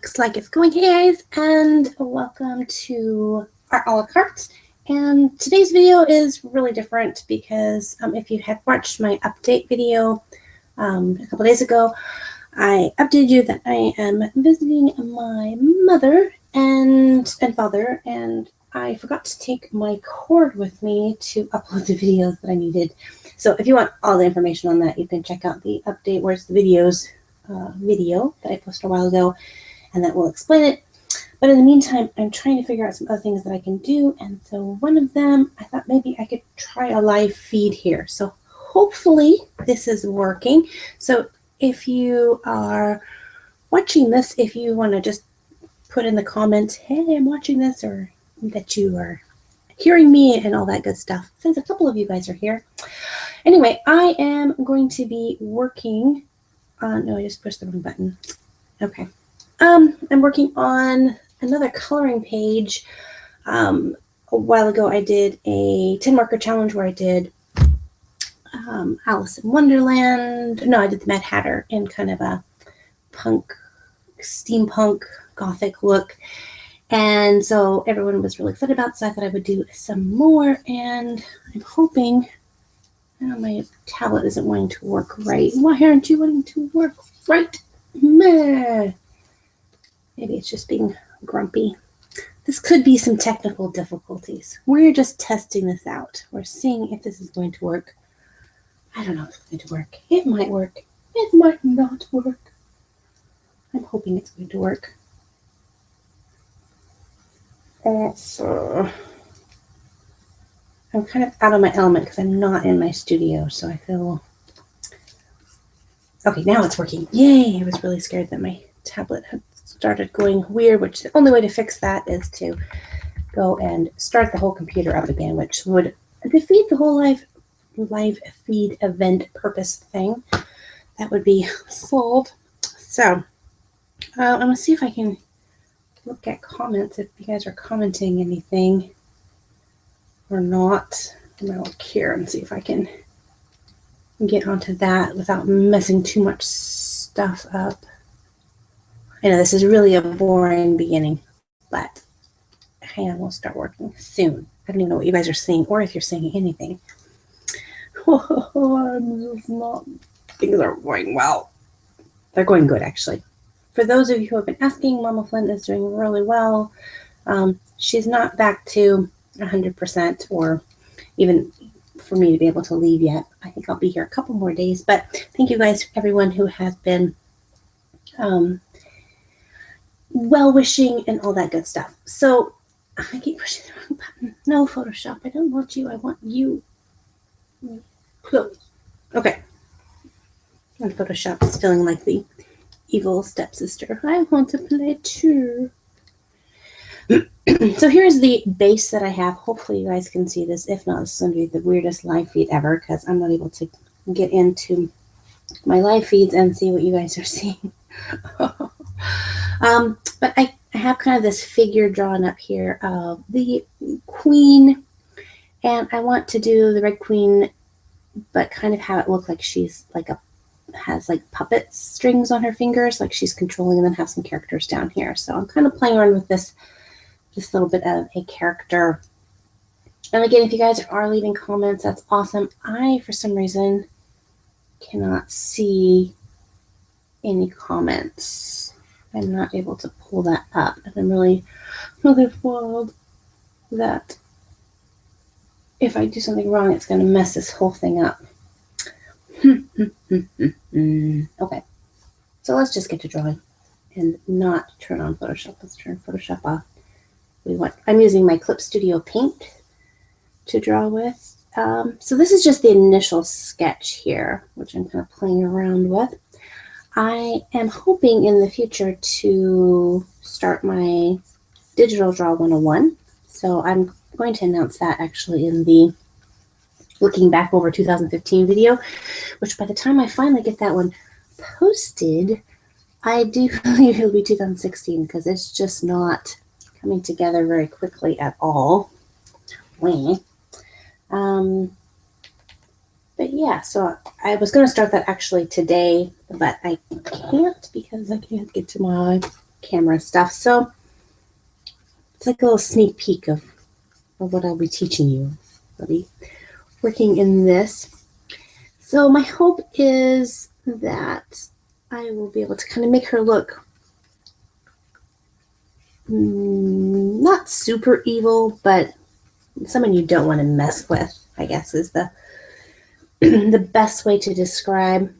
Looks like it's going. Hey guys, and welcome to our a la carte. And today's video is really different because if you had watched my update video a couple days ago, I updated you that I am visiting my mother and father, and I forgot to take my cord with me to upload the videos that I needed. So if you want all the information on that, you can check out the update where's the videos video that I posted a while ago, and that will explain it. But in the meantime, I'm trying to figure out some other things that I can do, and so one of them, I thought maybe I could try a live feed here. So hopefully this is working. So if you are watching this, if you want to just put in the comments, hey, I'm watching this, or that you are hearing me and all that good stuff, since a couple of you guys are here. Anyway, I am going to be working on, no, I just pushed the wrong button. Okay. I'm working on another coloring page. A while ago, I did a 10 marker challenge where I did Alice in Wonderland. No, I did the Mad Hatter in kind of a punk, steampunk, gothic look. And so everyone was really excited about it, so I thought I would do some more. And I'm hoping, my tablet isn't wanting to work right. Why aren't you wanting to work right? Meh. Maybe it's just being grumpy. This could be some technical difficulties. We're just testing this out. We're seeing if this is going to work. I don't know if it's going to work. It might work. It might not work. I'm hoping it's going to work. So I'm kind of out of my element because I'm not in my studio, so I feel... Okay, now it's working. Yay! I was really scared that my tablet had started going weird, which the only way to fix that is to go and start the whole computer up again, which would defeat the whole live feed event purpose thing. That would be solved. So I'm going to see if I can look at comments, if you guys are commenting anything or not. I'm going to look here and see if I can get onto that without messing too much stuff up. I know this is really a boring beginning, but hang on, we'll start working soon. I don't even know what you guys are seeing or if you're seeing anything. I'm just not, things aren't going well. They're going good, actually. For those of you who have been asking, Mama Flynn is doing really well. She's not back to 100% or even for me to be able to leave yet. I think I'll be here a couple more days, but thank you guys, everyone who has been well-wishing and all that good stuff. So I keep pushing the wrong button. No, Photoshop, I don't want you. I want you. Okay. And Photoshop is feeling like the evil stepsister. I want to play too. So here's the base that I have. Hopefully you guys can see this. If not, this is going to be the weirdest live feed ever because I'm not able to get into my live feeds and see what you guys are seeing. But I have kind of this figure drawn up here of the queen, and I want to do the Red Queen, but kind of have it look like she's like has like puppet strings on her fingers, like she's controlling, and then have some characters down here. So I'm kind of playing around with this little bit of a character. And again, if you guys are leaving comments, that's awesome. I, for some reason, cannot see any comments. I'm not able to pull that up, and I'm really foiled that if I do something wrong, it's going to mess this whole thing up. Okay, so let's just get to drawing and not turn on Photoshop. Let's turn Photoshop off. I'm using my Clip Studio Paint to draw with. So this is just the initial sketch here, which I'm kind of playing around with. I am hoping in the future to start my Digital Draw 101. So I'm going to announce that actually in the Looking Back Over 2015 video, which by the time I finally get that one posted, I do believe it'll be 2016 because it's just not coming together very quickly at all. But yeah, so I was going to start that actually today, but I can't because I can't get to my camera stuff. So it's like a little sneak peek of what I'll be teaching you. I'll be working in this. So my hope is that I will be able to kind of make her look not super evil, but someone you don't want to mess with, I guess, is the the best way to describe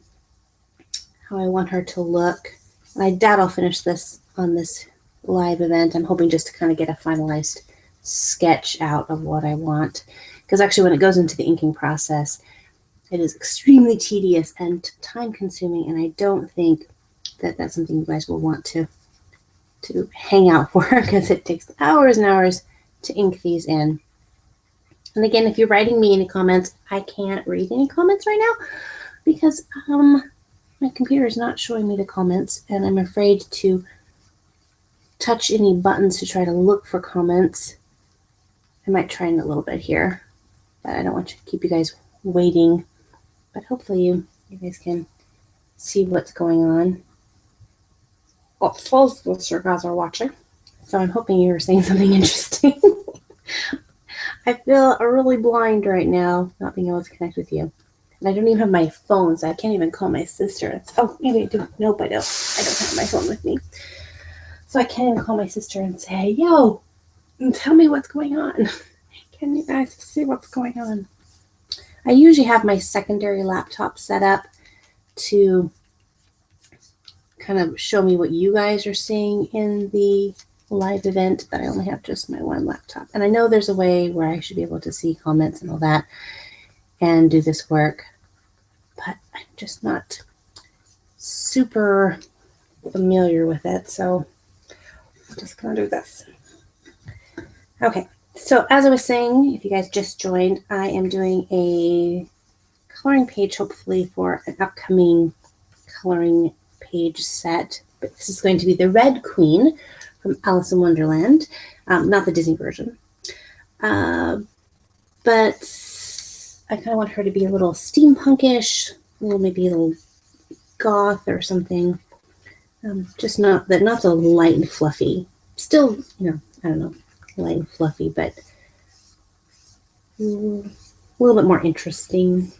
how I want her to look. I doubt I'll finish this on this live event. I'm hoping just to kind of get a finalized sketch out of what I want, because actually when it goes into the inking process, it is extremely tedious and time consuming, and I don't think that that's something you guys will want to hang out for, because it takes hours and hours to ink these in. And again, if you're writing me any comments, I can't read any comments right now because my computer is not showing me the comments, and I'm afraid to touch any buttons to try to look for comments. I might try in a little bit here, but I don't want to keep you guys waiting. But hopefully you guys can see what's going on. Well, most of you guys are watching, so I'm hoping you're saying something interesting. I feel really blind right now, not being able to connect with you. And I don't even have my phone, so I can't even call my sister. Oh, maybe I do. Nope, I don't. I don't have my phone with me. So I can't even call my sister and say, yo, tell me what's going on. Can you guys see what's going on? I usually have my secondary laptop set up to kind of show me what you guys are seeing in the live event, but I only have just my one laptop. And I know there's a way where I should be able to see comments and all that and do this work, but I'm just not super familiar with it. So I'm just going to do this. Okay. So as I was saying, if you guys just joined, I am doing a coloring page, hopefully for an upcoming coloring page set. But this is going to be the Red Queen from Alice in Wonderland, not the Disney version. But I kind of want her to be a little steampunkish, maybe a little goth or something. Just not the light and fluffy. Still, I don't know, light and fluffy, but a little bit more interesting.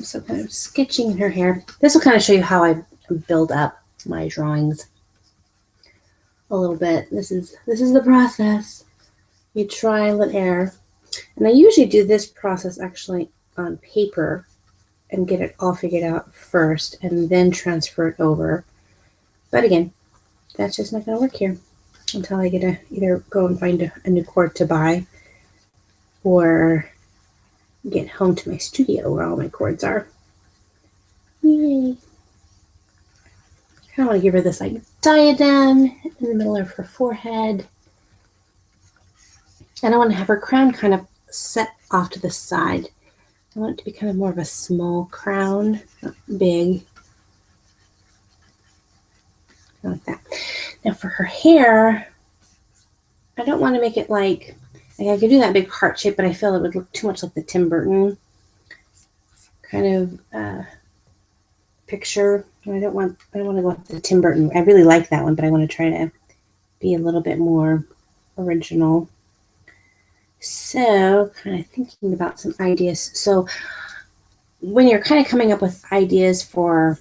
So kind of sketching her hair. This will kind of show you how I build up my drawings a little bit. This is the process. You trial and error. And I usually do this process actually on paper and get it all figured out first and then transfer it over. But again, that's just not going to work here until I get to either go and find a new cord to buy or get home to my studio where all my cords are. Yay. I kind of want to give her this like diadem in the middle of her forehead. And I want to have her crown kind of set off to the side. I want it to be kind of more of a small crown, not big. Like that. Now for her hair, I don't want to make it like I could do that big heart shape, but I feel it would look too much like the Tim Burton kind of picture. I don't want to go with the Tim Burton. I really like that one, but I want to try to be a little bit more original. So kind of thinking about some ideas. So when you're kind of coming up with ideas for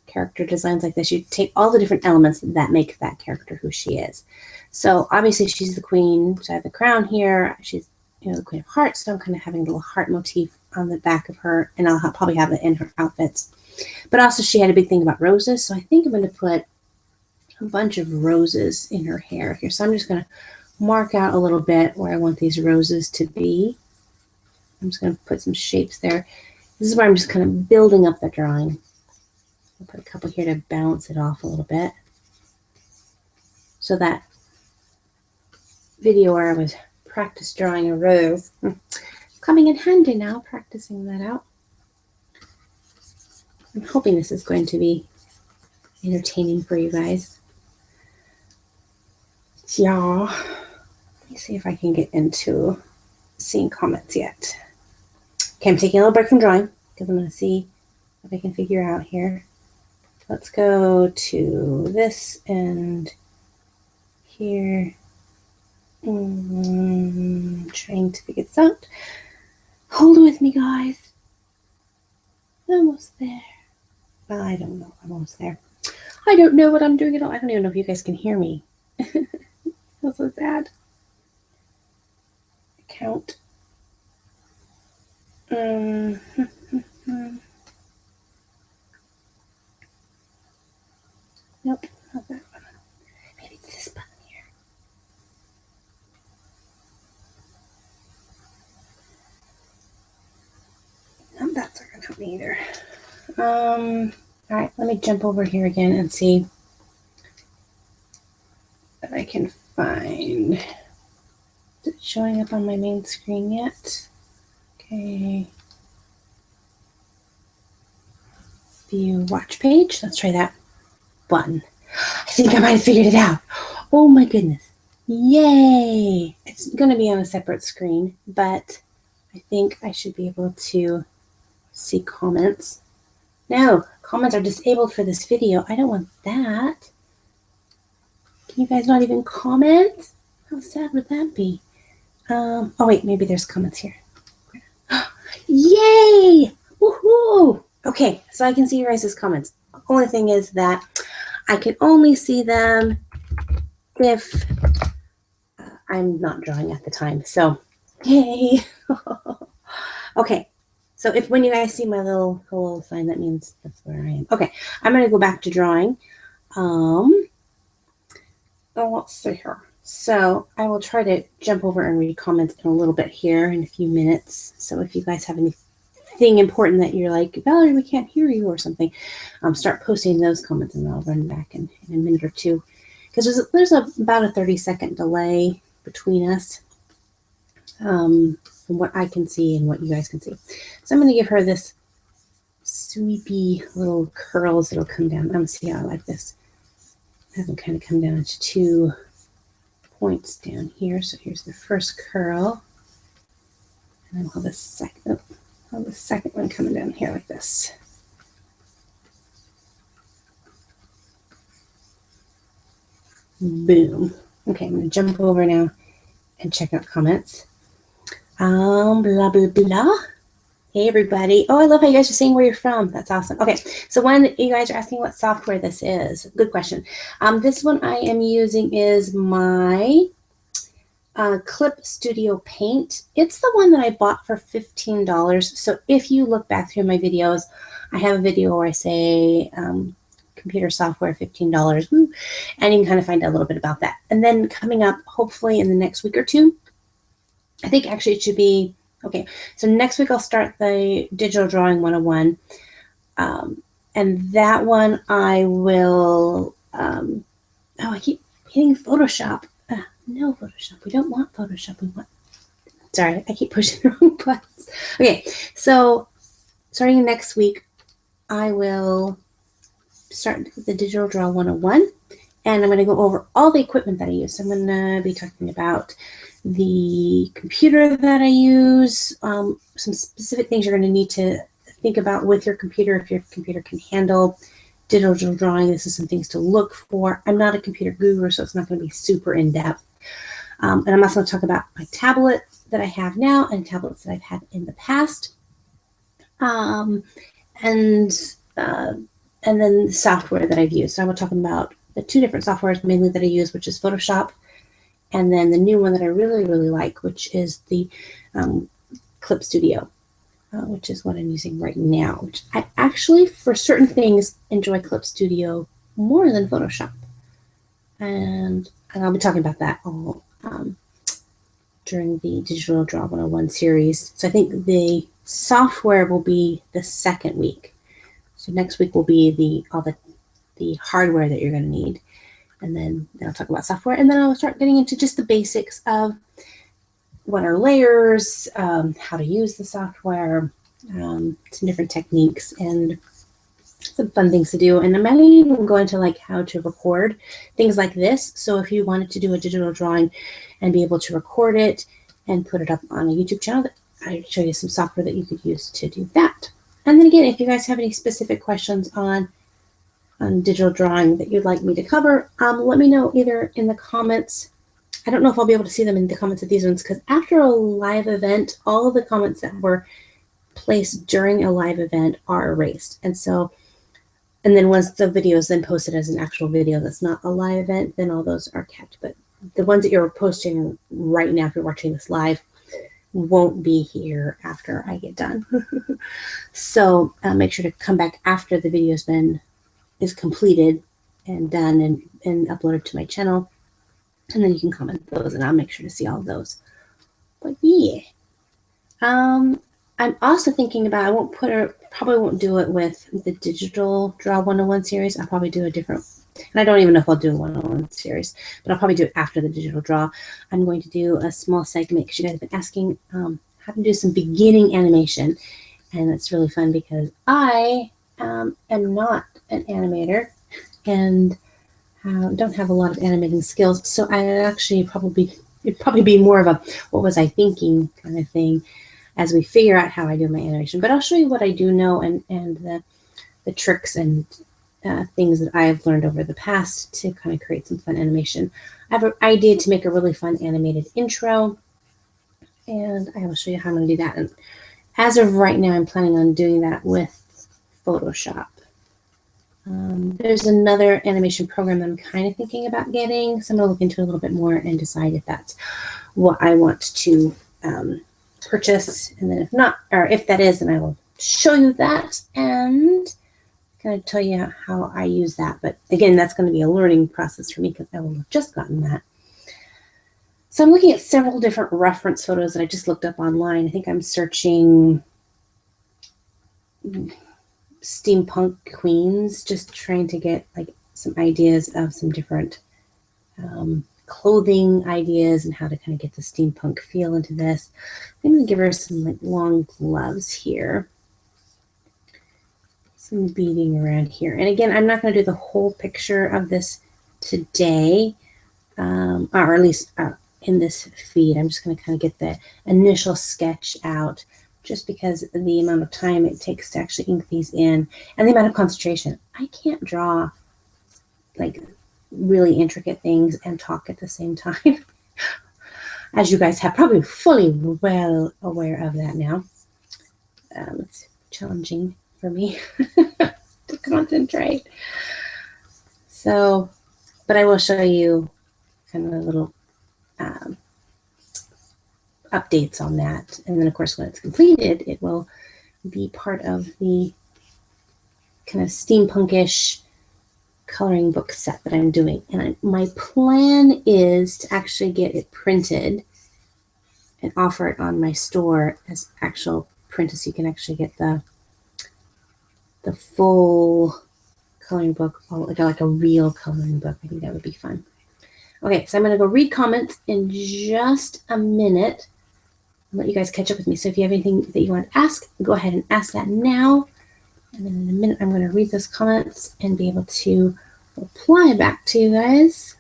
character designs like this, you take all the different elements that make that character who she is. So obviously she's the queen, so I have the crown here. She's the Queen of Hearts, so I'm kind of having a little heart motif on the back of her, and I'll probably have it in her outfits. But also she had a big thing about roses, so I think I'm going to put a bunch of roses in her hair here. So I'm just going to mark out a little bit where I want these roses to be. I'm just going to put some shapes there. This is where I'm just kind of building up the drawing. I'll put a couple here to bounce it off a little bit. So that video where I was practice drawing a rose, coming in handy now, practicing that out. I'm hoping this is going to be entertaining for you guys. Yeah. Let me see if I can get into seeing comments yet. Okay, I'm taking a little break from drawing because I'm going to see if I can figure out here. let's go to this and here. Trying to figure this out. Hold with me, guys. Almost there. I don't know. I'm almost there. I don't know what I'm doing at all. I don't even know if you guys can hear me. That's so sad. Count. Nope, not that one. Maybe it's this button here. No, that's not gonna help me either. All right, let me jump over here again and see if I can find. Is it showing up on my main screen yet? Okay. View watch page. Let's try that button. I think I might have figured it out. Oh my goodness. Yay! It's going to be on a separate screen, but I think I should be able to see comments. No, comments are disabled for this video. I don't want that. Can you guys not even comment? How sad would that be? Oh wait, maybe there's comments here. Yay! Woohoo! Okay, so I can see your guys' comments. The only thing is that I can only see them if I'm not drawing at the time. So, yay! Okay, so if when you guys see my little hello sign, that means that's where I am. Okay, I'm going to go back to drawing. Let's see here. So I will try to jump over and read comments in a little bit here in a few minutes. So if you guys have anything important that you're like, Valerie, we can't hear you or something, start posting those comments and I'll run back in a minute or two. Because there's about a 30-second delay between us from what I can see and what you guys can see. So I'm going to give her this sweepy little curls that'll come down. I'm going to see how I like this. Have them kind of come down to 2 points down here. So here's the first curl. And then we'll have the second one coming down here like this. Boom. Okay, I'm going to jump over now and check out comments. Blah, blah, blah. Hey, everybody. Oh, I love how you guys are saying where you're from. That's awesome. Okay, so when you guys are asking what software this is, good question. This one I am using is my Clip Studio Paint. It's the one that I bought for $15. So if you look back through my videos, I have a video where I say computer software, $15. Woo, and you can kind of find out a little bit about that. And then coming up, hopefully in the next week or two, I think actually it should be, okay, so next week I'll start the Digital Drawing 101. And that one I will, oh, I keep hitting Photoshop. No Photoshop. We don't want Photoshop. We want, sorry, I keep pushing the wrong buttons. Okay, so starting next week, I will start the Digital Draw 101. And I'm going to go over all the equipment that I use. So I'm going to be talking about the computer that I use, some specific things you're going to need to think about with your computer if your computer can handle digital drawing. This is some things to look for. I'm not a computer guru, so it's not going to be super in-depth. And I'm also going to talk about my tablet that I have now and tablets that I've had in the past. And then the software that I've used. So I will talk about the 2 different softwares mainly that I use, which is Photoshop, and then the new one that I really, really like, which is the Clip Studio, which is what I'm using right now. Which I actually, for certain things, enjoy Clip Studio more than Photoshop. And I'll be talking about that all during the Digital Draw 101 series. So I think the software will be the second week. So next week will be all the hardware that you're going to need. And then I'll talk about software. And then I'll start getting into just the basics of what are layers, how to use the software, some different techniques, and some fun things to do. And I might even go into like how to record things like this. So if you wanted to do a digital drawing and be able to record it and put it up on a YouTube channel, I'll show you some software that you could use to do that. And then again, if you guys have any specific questions on on digital drawing that you'd like me to cover, let me know either in the comments. I don't know if I'll be able to see them in the comments of these ones, because after a live event, all of the comments that were placed during a live event are erased. And so, and then once the video is then posted as an actual video that's not a live event, then all those are kept. But the ones that you're posting right now, if you're watching this live, won't be here after I get done. So make sure to come back after the video is completed and done and uploaded to my channel, and then you can comment those, and I'll make sure to see all of those. But yeah, I'm also thinking about, probably won't do it with the Digital Draw 101 series. I'll probably do a different, and I don't even know if I'll do a 101 series, but I'll probably do it after the Digital Draw. I'm going to do a small segment because you guys have been asking how to do some beginning animation, and it's really fun because I am not an animator and don't have a lot of animating skills, so I actually it'd probably be more of a what was I thinking kind of thing as we figure out how I do my animation. But I'll show you what I do know and the tricks and things that I've learned over the past to kind of create some fun animation. I have an idea to make a really fun animated intro, and I will show you how I'm going to do that. And as of right now, I'm planning on doing that with Photoshop. There's another animation program that I'm kind of thinking about getting, so I'm going to look into it a little bit more and decide if that's what I want to purchase, and then if not, or if that is, then I will show you that and kind of tell you how I use that. But again, that's going to be a learning process for me because I will have just gotten that. So I'm looking at several different reference photos that I just looked up online. I think I'm searching steampunk queens, just trying to get like some ideas of some different clothing ideas and how to kind of get the steampunk feel into this. I'm going to give her some like long gloves here, some beading around here. And again, I'm not going to do the whole picture of this today, or at least in this feed. I'm just going to kind of get the initial sketch out, just because of the amount of time it takes to actually ink these in and the amount of concentration. I can't draw like really intricate things and talk at the same time. As you guys have probably fully well aware of that now. It's challenging for me to concentrate. So, but I will show you kind of a little updates on that. And then of course, when it's completed, it will be part of the kind of steampunkish coloring book set that I'm doing. And my plan is to actually get it printed and offer it on my store as actual print, so you can actually get the full coloring book, like a real coloring book. I think that would be fun. Okay, so I'm going to go read comments in just a minute. I'll let you guys catch up with me. So if you have anything that you want to ask, go ahead and ask that now. And then in a minute, I'm going to read those comments and be able to reply back to you guys.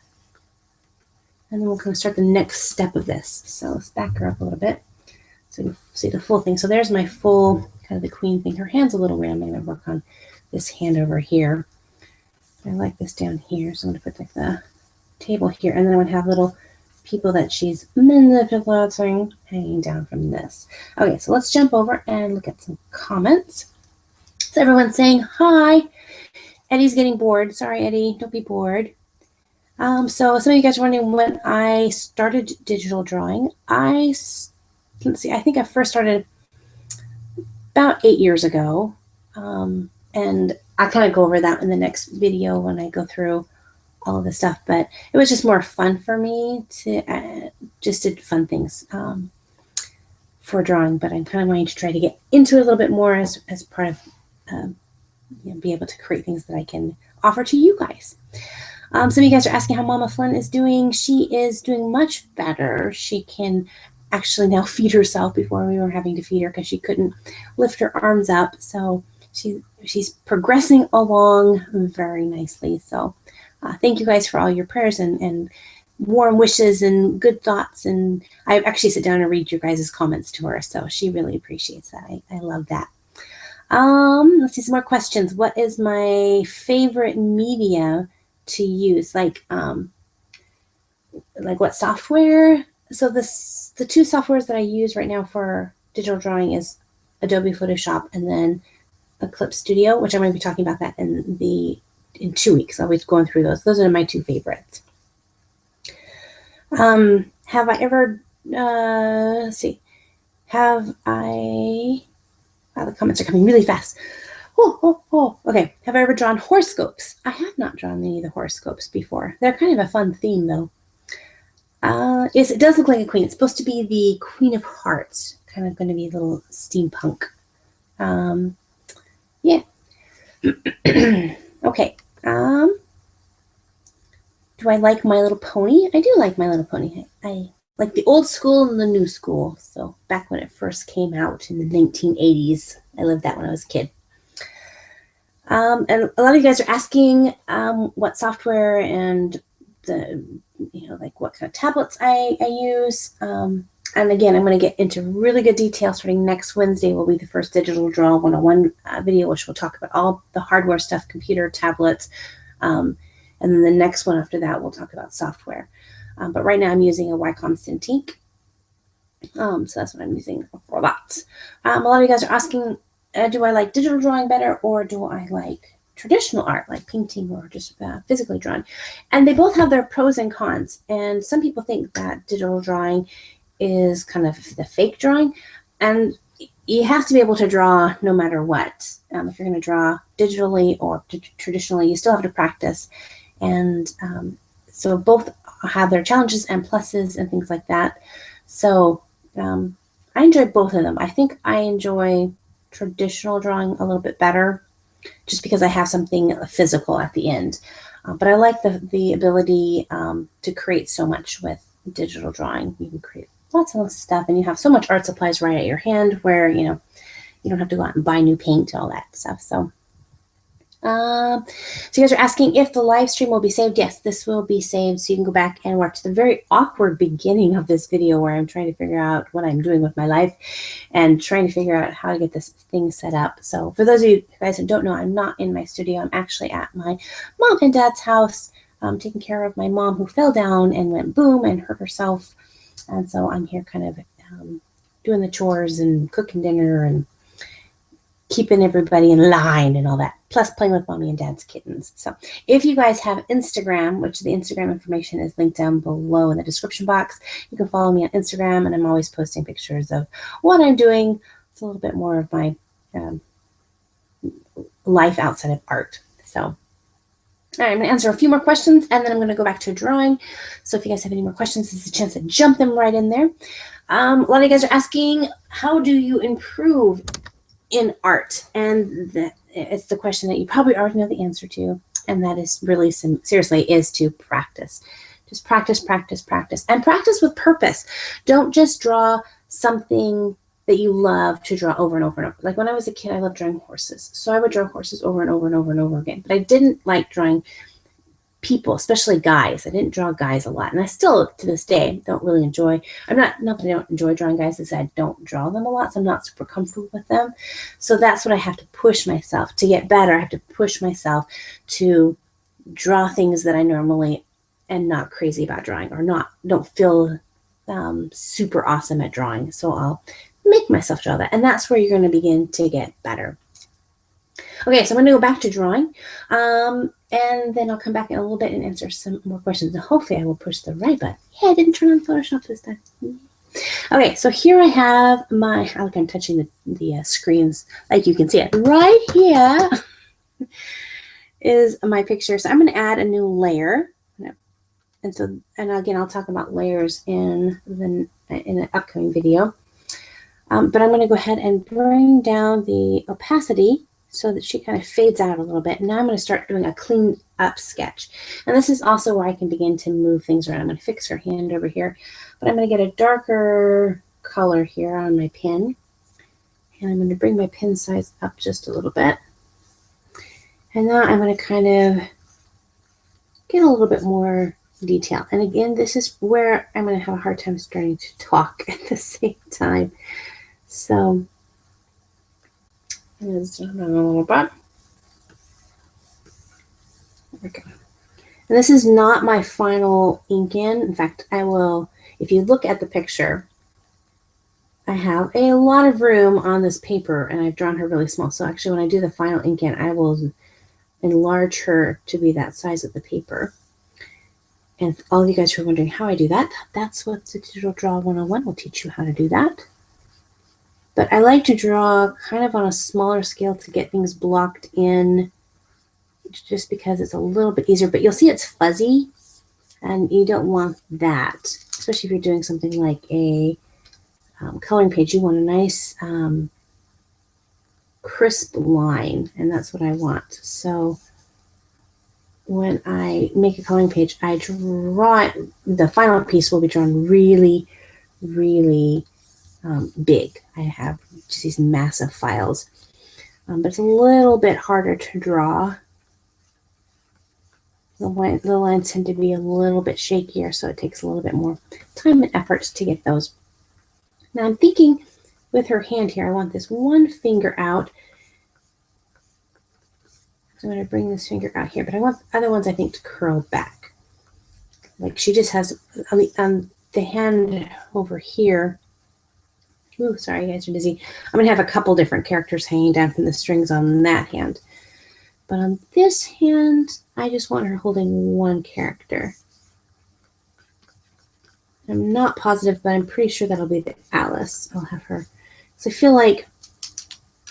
And then we'll kind of start the next step of this. So let's back her up a little bit so you can see the full thing. So there's my full kind of the queen thing. Her hand's a little round. I'm going to work on this hand over here. I like this down here. So I'm going to put like the table here. And then I'm going to have little people that she's manipulating hanging down from this. Okay, so let's jump over and look at some comments. So everyone's saying hi. Eddie's getting bored. Sorry, Eddie, don't be bored. So some of you guys are wondering when I started digital drawing. Let's see, I think I first started about 8 years ago. And I kind of go over that in the next video when I go through all of the stuff, but it was just more fun for me to just did fun things for drawing. But I'm kind of wanting to try to get into it a little bit more as part of be able to create things that I can offer to you guys. Some of you guys are asking how Mama Flynn is doing. She is doing much better. She can actually now feed herself. Before we were having to feed her because she couldn't lift her arms up. So she's progressing along very nicely. So thank you guys for all your prayers and warm wishes and good thoughts. And I actually sit down and read your guys' comments to her. So she really appreciates that. I love that. Let's see some more questions. What is my favorite media to use? Like what software? So the two softwares that I use right now for digital drawing is Adobe Photoshop and then Eclipse Studio, which I'm going to be talking about that in 2 weeks. I'll be going through those. Those are my two favorites. Have I ever, let's see, have I, wow, the comments are coming really fast. Okay. Have I ever drawn horoscopes? I have not drawn any of the horoscopes before. They're kind of a fun theme though. Yes, it does look like a queen. It's supposed to be the Queen of Hearts, kind of going to be a little steampunk. Yeah. Okay. Do I like My Little Pony? I do like My Little Pony. I like the old school and the new school. So back when it first came out in the 1980s, I lived that when I was a kid. And a lot of you guys are asking what software and like what kind of tablets I use. And again, I'm going to get into really good detail starting next Wednesday will be the first Digital Draw 101 video, which will talk about all the hardware stuff, computer, tablets. And then the next one after that, we'll talk about software. But right now I'm using a Wacom Cintiq. So that's what I'm using for that. A lot of you guys are asking, do I like digital drawing better or do I like traditional art like painting or just physically drawing? And they both have their pros and cons. And some people think that digital drawing is kind of the fake drawing. And you have to be able to draw no matter what. If you're going to draw digitally or traditionally, you still have to practice. And so both have their challenges and pluses and things like that. So I enjoy both of them. I think I enjoy traditional drawing a little bit better just because I have something physical at the end. But I like the ability to create so much with digital drawing. You can create lots and lots of stuff and you have so much art supplies right at your hand where, you don't have to go out and buy new paint, all that stuff. So you guys are asking if the live stream will be saved. Yes, this will be saved. So you can go back and watch the very awkward beginning of this video where I'm trying to figure out what I'm doing with my life and trying to figure out how to get this thing set up. So for those of you guys who don't know, I'm not in my studio. I'm actually at my mom and dad's house, taking care of my mom who fell down and went boom and hurt herself. And so I'm here kind of doing the chores and cooking dinner and keeping everybody in line and all that, plus playing with mommy and dad's kittens. So if you guys have Instagram, which the Instagram information is linked down below in the description box, you can follow me on Instagram, and I'm always posting pictures of what I'm doing. It's a little bit more of my life outside of art. So all right, I'm going to answer a few more questions, and then I'm going to go back to drawing. So if you guys have any more questions, this is a chance to jump them right in there. A lot of you guys are asking, how do you improve in art? And it's the question that you probably already know the answer to, and that is really seriously is to practice. Just practice, practice, practice, and practice with purpose. Don't just draw something that you love to draw over and over and over. Like when I was a kid, I loved drawing horses, so I would draw horses over and over and over and over again. But I didn't like drawing people, especially guys. I didn't draw guys a lot, and I still to this day don't really enjoy. Not that I don't enjoy drawing guys, is I don't draw them a lot, so I'm not super comfortable with them. So that's what I have to push myself to get better. I have to push myself to draw things that I normally am not crazy about drawing or don't feel super awesome at drawing. So I'll make myself draw that, and that's where you're going to begin to get better. Okay, so I'm going to go back to drawing, and then I'll come back in a little bit and answer some more questions. And hopefully I will push the right button. Yeah, I didn't turn on Photoshop this time. Okay, so here I have my, look, I'm touching the screens like you can see it. Right here is my picture. So I'm going to add a new layer. And again, I'll talk about layers in an upcoming video. But I'm going to go ahead and bring down the opacity so that she kind of fades out a little bit. And now I'm going to start doing a clean up sketch. And this is also where I can begin to move things around. I'm going to fix her hand over here, but I'm going to get a darker color here on my pen. And I'm going to bring my pen size up just a little bit. And now I'm going to kind of get a little bit more detail. And again, this is where I'm going to have a hard time starting to talk at the same time. So And zoom in a little bit. There we go. And this is not my final ink in. In fact, I will, if you look at the picture, I have a lot of room on this paper and I've drawn her really small. So actually when I do the final ink in, I will enlarge her to be that size of the paper. And all of you guys who are wondering how I do that, that's what the Digital Draw 101 will teach you how to do that. But I like to draw kind of on a smaller scale to get things blocked in, just because it's a little bit easier. But you'll see it's fuzzy, and you don't want that, especially if you're doing something like a coloring page. You want a nice crisp line, and that's what I want. So when I make a coloring page, I draw it, the final piece will be drawn really, really big. I have just these massive files, but it's a little bit harder to draw. The lines tend to be a little bit shakier, so it takes a little bit more time and effort to get those. Now I'm thinking with her hand here, I want this one finger out. So I'm going to bring this finger out here, but I want other ones, I think, to curl back. Like she just has on the hand over here. Ooh, sorry, you guys are busy. I'm going to have a couple different characters hanging down from the strings on that hand. But on this hand, I just want her holding one character. I'm not positive, but I'm pretty sure that'll be the Alice. I'll have her. So I feel like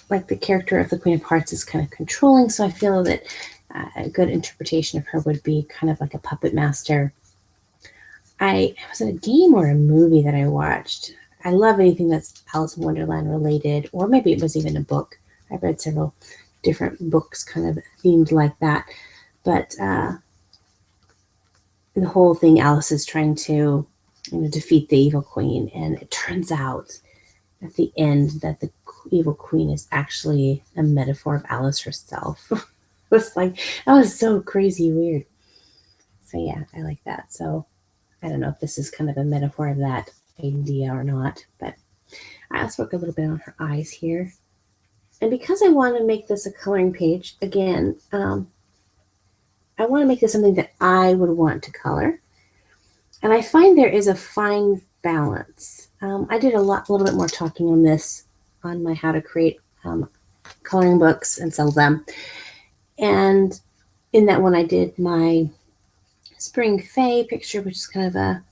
the character of the Queen of Hearts is kind of controlling, so I feel that a good interpretation of her would be kind of like a puppet master. Was it a game or a movie that I watched? I love anything that's Alice in Wonderland related, or maybe it was even a book. I've read several different books kind of themed like that. But the whole thing, Alice is trying to defeat the evil queen, and it turns out at the end that the evil queen is actually a metaphor of Alice herself. It was like, that was so crazy weird. So yeah, I like that. So I don't know if this is kind of a metaphor of that idea or not, but I also work a little bit on her eyes here. And because I want to make this a coloring page, again, I want to make this something that I would want to color. And I find there is a fine balance. I did a little bit more talking on this on my how to create coloring books and sell them. And in that one, I did my Spring Fae picture, which is kind of a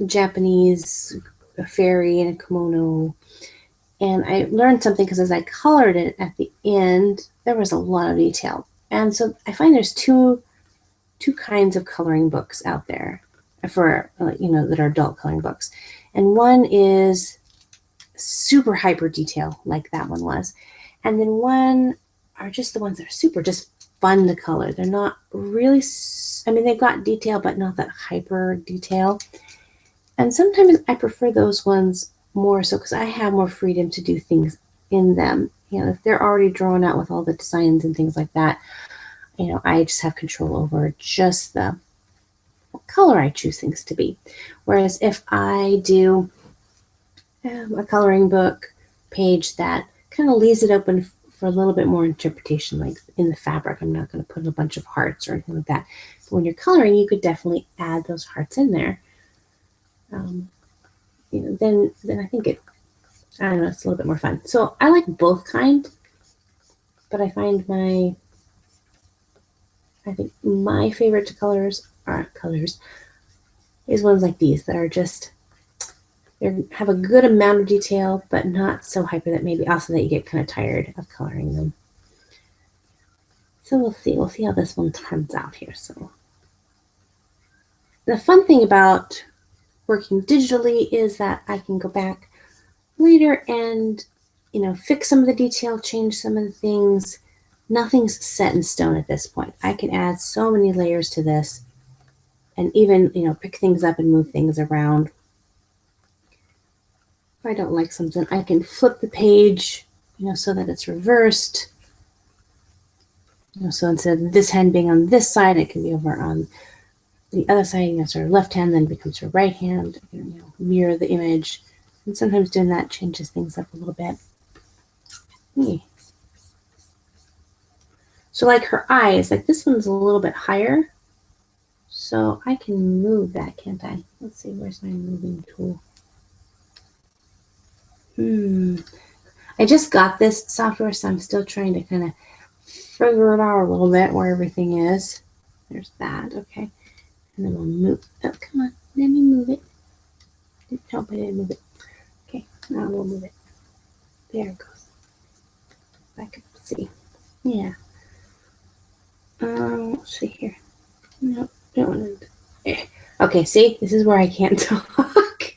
Japanese fairy in a kimono. And I learned something because as I colored it at the end, there was a lot of detail. And so I find there's two kinds of coloring books out there for, that are adult coloring books. And one is super hyper detail, like that one was. And then one are just the ones that are super just fun to color. They're not really, they've got detail, but not that hyper detail. And sometimes I prefer those ones more so because I have more freedom to do things in them. If they're already drawn out with all the designs and things like that, I just have control over just the color I choose things to be. Whereas if I do a coloring book page that kind of leaves it open for a little bit more interpretation, like in the fabric, I'm not going to put a bunch of hearts or anything like that. But when you're coloring, you could definitely add those hearts in there. Then I think it's a little bit more fun. So I like both kind, but I find I think my favorite colors is ones like these that are just, they have a good amount of detail, but not so hyper that maybe also that you get kind of tired of coloring them. So we'll see how this one turns out here. So the fun thing about working digitally is that I can go back later and fix some of the detail, change some of the things. Nothing's set in stone at this point. I can add so many layers to this and even pick things up and move things around. If I don't like something, I can flip the page so that it's reversed. So instead of this hand being on this side, it can be over on the other side. So her left hand then becomes her right hand. Mirror the image, and sometimes doing that changes things up a little bit. So like her eyes, like this one's a little bit higher. So I can move that, can't I? Let's see, where's my moving tool? I just got this software, so I'm still trying to kind of figure it out a little bit where everything is. There's that, okay. And then we'll move. Oh, come on, let me move it. Nope, I didn't move it. Okay, now we'll move it. There it goes. I can see. Yeah. Let's see here. Nope, don't want to. Okay, see, this is where I can't talk.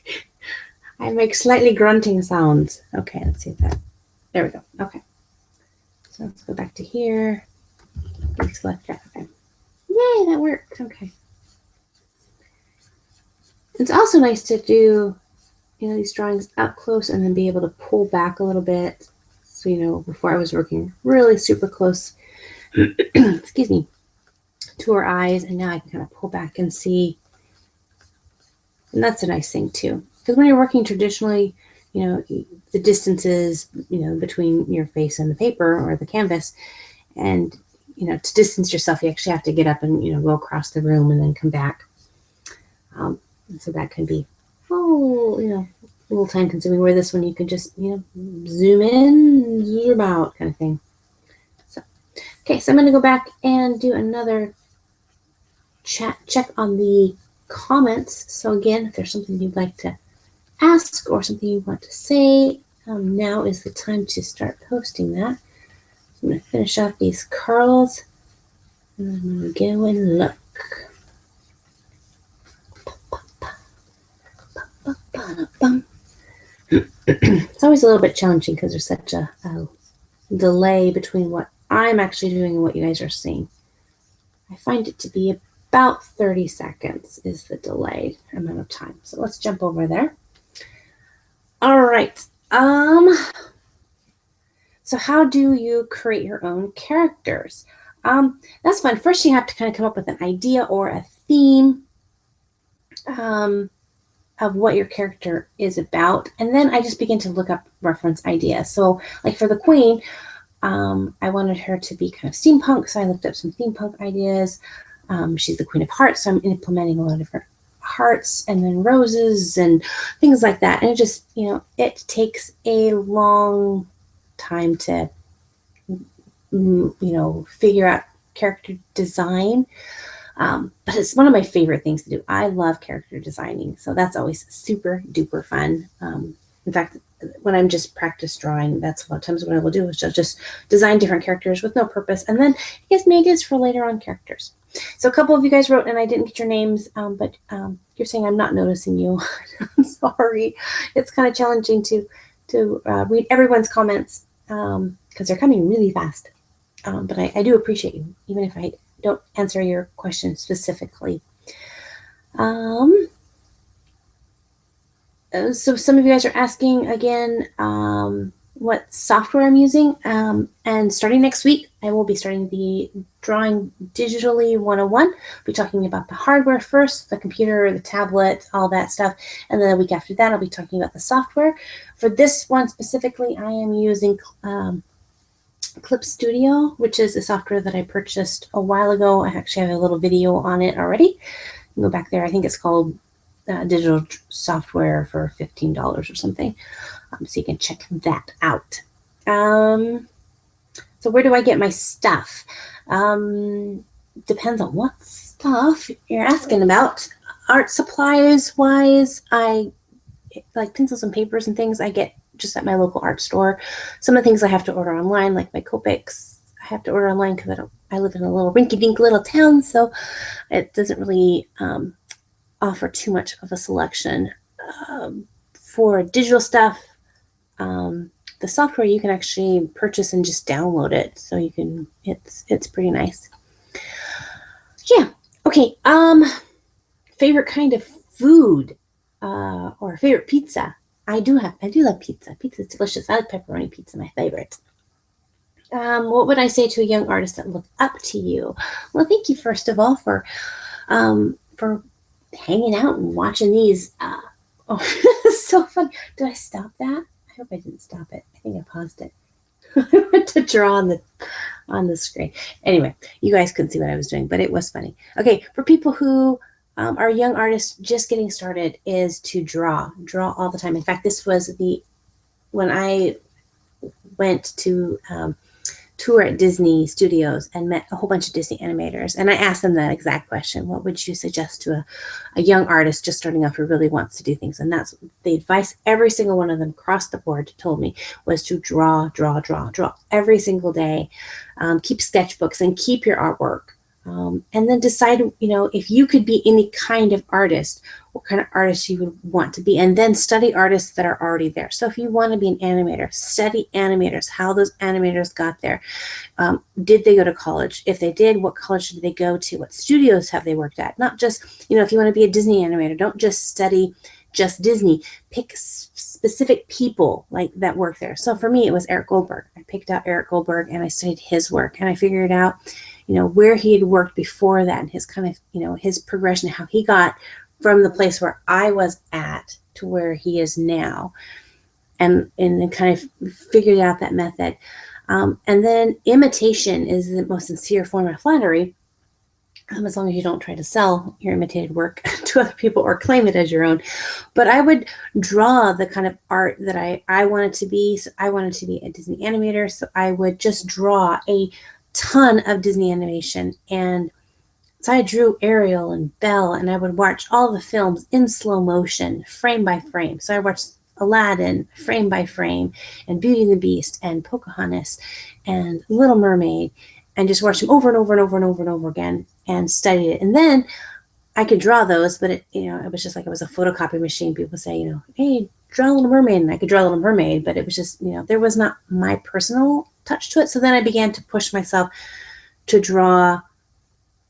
I make slightly grunting sounds. Okay, let's see if that. There we go. Okay. So let's go back to here. Select that. Okay. Yay, that worked. Okay. It's also nice to do, these drawings up close and then be able to pull back a little bit. So, before I was working really super close, excuse me, to her eyes, and now I can kind of pull back and see. And that's a nice thing too. Because when you're working traditionally, the distances, between your face and the paper or the canvas, and, to distance yourself, you actually have to get up and, go across the room and then come back. And so that can be, a little time consuming, where this one you can just, zoom in, zoom out kind of thing. So, okay, so I'm going to go back and do another check on the comments. So again, if there's something you'd like to ask or something you want to say, now is the time to start posting that. So I'm going to finish off these curls, and I'm going to go and look. It's always a little bit challenging because there's such a delay between what I'm actually doing and what you guys are seeing. I find it to be about 30 seconds is the delayed amount of time. So let's jump over there. All right. So how do you create your own characters? That's fun. First, you have to kind of come up with an idea or a theme of what your character is about. And then I just begin to look up reference ideas. So like for the Queen, I wanted her to be kind of steampunk. So I looked up some steampunk ideas. She's the Queen of Hearts. So I'm implementing a lot of different hearts and then roses and things like that. And it just, it takes a long time to, figure out character design. But it's one of my favorite things to do. I love character designing. So that's always super duper fun. In fact, when I'm just practice drawing, that's a lot of times what I will do is just design different characters with no purpose. And then it gives me ideas for later on characters. So a couple of you guys wrote, and I didn't get your names, but you're saying I'm not noticing you. I'm sorry. It's kind of challenging to read everyone's comments because they're coming really fast. But I do appreciate you, even if I don't answer your question specifically. So some of you guys are asking again what software I'm using. And starting next week, I will be starting the Drawing Digitally 101. We'll be talking about the hardware first, the computer, the tablet, all that stuff. And then the week after that, I'll be talking about the software. For this one specifically, I am using Clip Studio, which is a software that I purchased a while ago. I actually have a little video on it already. You can go back there. I think it's called digital software for $15 or something. So you can check that out. So where do I get my stuff? Depends on what stuff you're asking about. Art supplies wise, I like pencils and papers and things I get just at my local art store. Some of the things I have to order online, like my Copics, I have to order online because I live in a little rinky-dink little town, so it doesn't really offer too much of a selection. For digital stuff, the software you can actually purchase and just download it, so you can. It's pretty nice. Yeah. Okay. Favorite kind of food or favorite pizza. I do love pizza. Pizza is delicious. I like pepperoni pizza, my favorite. What would I say to a young artist that look up to you? Well, thank you first of all for hanging out and watching these. Oh, it's so fun. Did I stop that? I hope I didn't stop it. I think I paused it. I went to draw on the screen. Anyway, you guys couldn't see what I was doing, but it was funny. Okay, for people who are young artists just getting started, is to draw all the time. In fact, this was when I went to tour at Disney Studios and met a whole bunch of Disney animators. And I asked them that exact question. What would you suggest to a young artist just starting off who really wants to do things? And that's the advice every single one of them across the board told me, was to draw every single day. Keep sketchbooks and keep your artwork. And then decide, if you could be any kind of artist, what kind of artist you would want to be, and then study artists that are already there. So if you want to be an animator, study animators, how those animators got there. Did they go to college? If they did, what college did they go to? What studios have they worked at? Not just, if you want to be a Disney animator, don't just study just Disney. Pick specific people like that work there. So for me, it was Eric Goldberg. I picked out Eric Goldberg and I studied his work, and I figured out where he had worked before that, and his kind of, his progression, how he got from the place where I was at to where he is now, and then kind of figured out that method. And then imitation is the most sincere form of flattery, as long as you don't try to sell your imitated work to other people or claim it as your own. But I would draw the kind of art that I wanted to be. So I wanted to be a Disney animator, so I would just draw a ton of Disney animation. And so I drew Ariel and Belle, and I would watch all the films in slow motion, frame by frame. So I watched Aladdin frame by frame, and Beauty and the Beast, and Pocahontas, and Little Mermaid, and just watched them over and over and over and over and over again, and studied it. And then I could draw those, but it was just like it was a photocopy machine. People say, hey, draw Little Mermaid, and I could draw Little Mermaid, but it was just, there was not my personal touch to it. So then I began to push myself to draw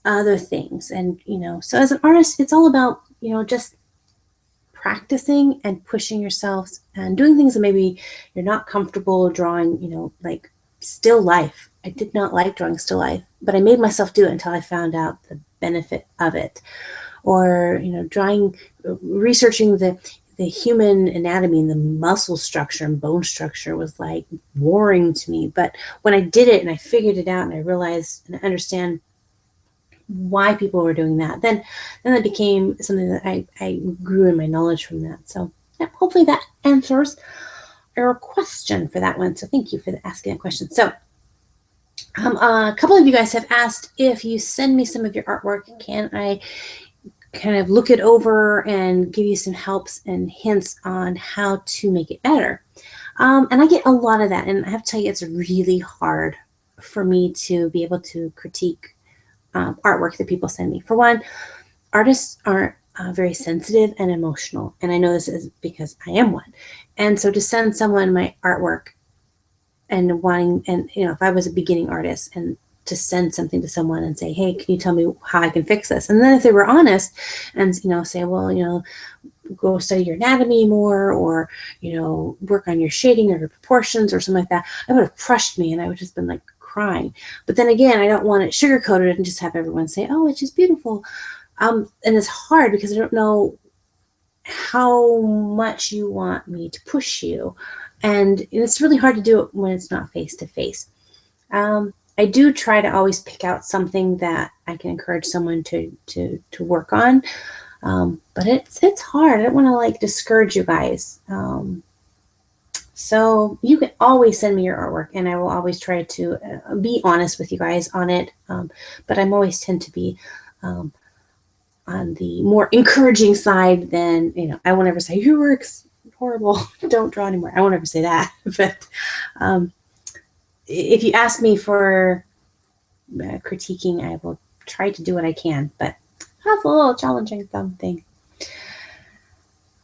other things. And, so as an artist, it's all about, just practicing and pushing yourselves and doing things that maybe you're not comfortable drawing, like still life. I did not like drawing still life, but I made myself do it until I found out the benefit of it. Or, researching the human anatomy and the muscle structure and bone structure was like boring to me. But when I did it and I figured it out and I realized and I understand why people were doing that, then it became something that I grew in my knowledge from that. So yeah, hopefully that answers your question for that one. So thank you for asking that question. So a couple of you guys have asked, if you send me some of your artwork, can I kind of look it over and give you some helps and hints on how to make it better. And I get a lot of that, and I have to tell you, it's really hard for me to be able to critique artwork that people send me. For one, artists are very sensitive and emotional, and I know this is because I am one. And so to send someone my artwork and if I was a beginning artist, and to send something to someone and say, hey, can you tell me how I can fix this? And then if they were honest and, say, well, go study your anatomy more, or, work on your shading or your proportions or something like that, it would have crushed me, and I would just been like crying. But then again, I don't want it sugar-coated and just have everyone say, oh, it's just beautiful. And it's hard because I don't know how much you want me to push you. And it's really hard to do it when it's not face-to-face. I do try to always pick out something that I can encourage someone to work on, but it's hard. I don't want to discourage you guys. So you can always send me your artwork, and I will always try to be honest with you guys on it. But I'm always tend to be on the more encouraging side than, I won't ever say your work's horrible, don't draw anymore. I won't ever say that. But if you ask me for critiquing, I will try to do what I can, but that's a little challenging something.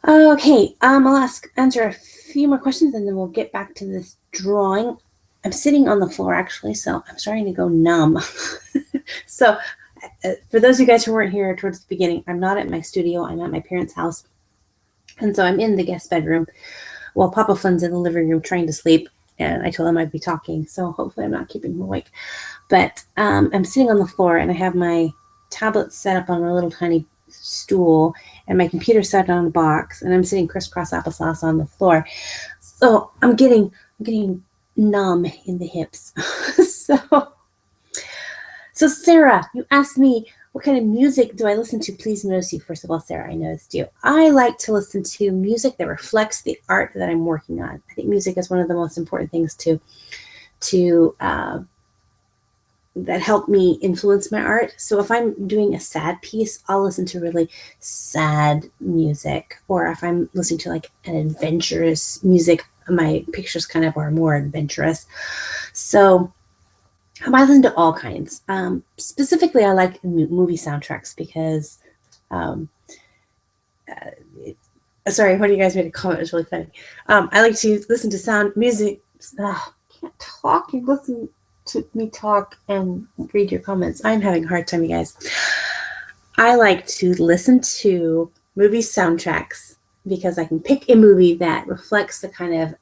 Okay, I'll answer a few more questions, and then we'll get back to this drawing. I'm sitting on the floor, actually, so I'm starting to go numb. So for those of you guys who weren't here towards the beginning, I'm not at my studio. I'm at my parents' house, and so I'm in the guest bedroom while Papa Flynn's in the living room trying to sleep. And I told him I'd be talking, so hopefully I'm not keeping him awake. But I'm sitting on the floor, and I have my tablet set up on a little tiny stool, and my computer set on a box, and I'm sitting crisscross applesauce on the floor. So I'm getting numb in the hips. So Sarah, you asked me, what kind of music do I listen to? Please notice you. First of all, Sarah, I noticed you. I like to listen to music that reflects the art that I'm working on. I think music is one of the most important things that help me influence my art. So if I'm doing a sad piece, I'll listen to really sad music. Or if I'm listening to like an adventurous music, my pictures kind of are more adventurous. So I listen to all kinds. Specifically, I like movie soundtracks because, sorry, one of you guys made a comment. It was really funny. I like to listen to sound music. Can't talk. You listen to me talk and read your comments. I'm having a hard time, you guys. I like to listen to movie soundtracks because I can pick a movie that reflects the kind of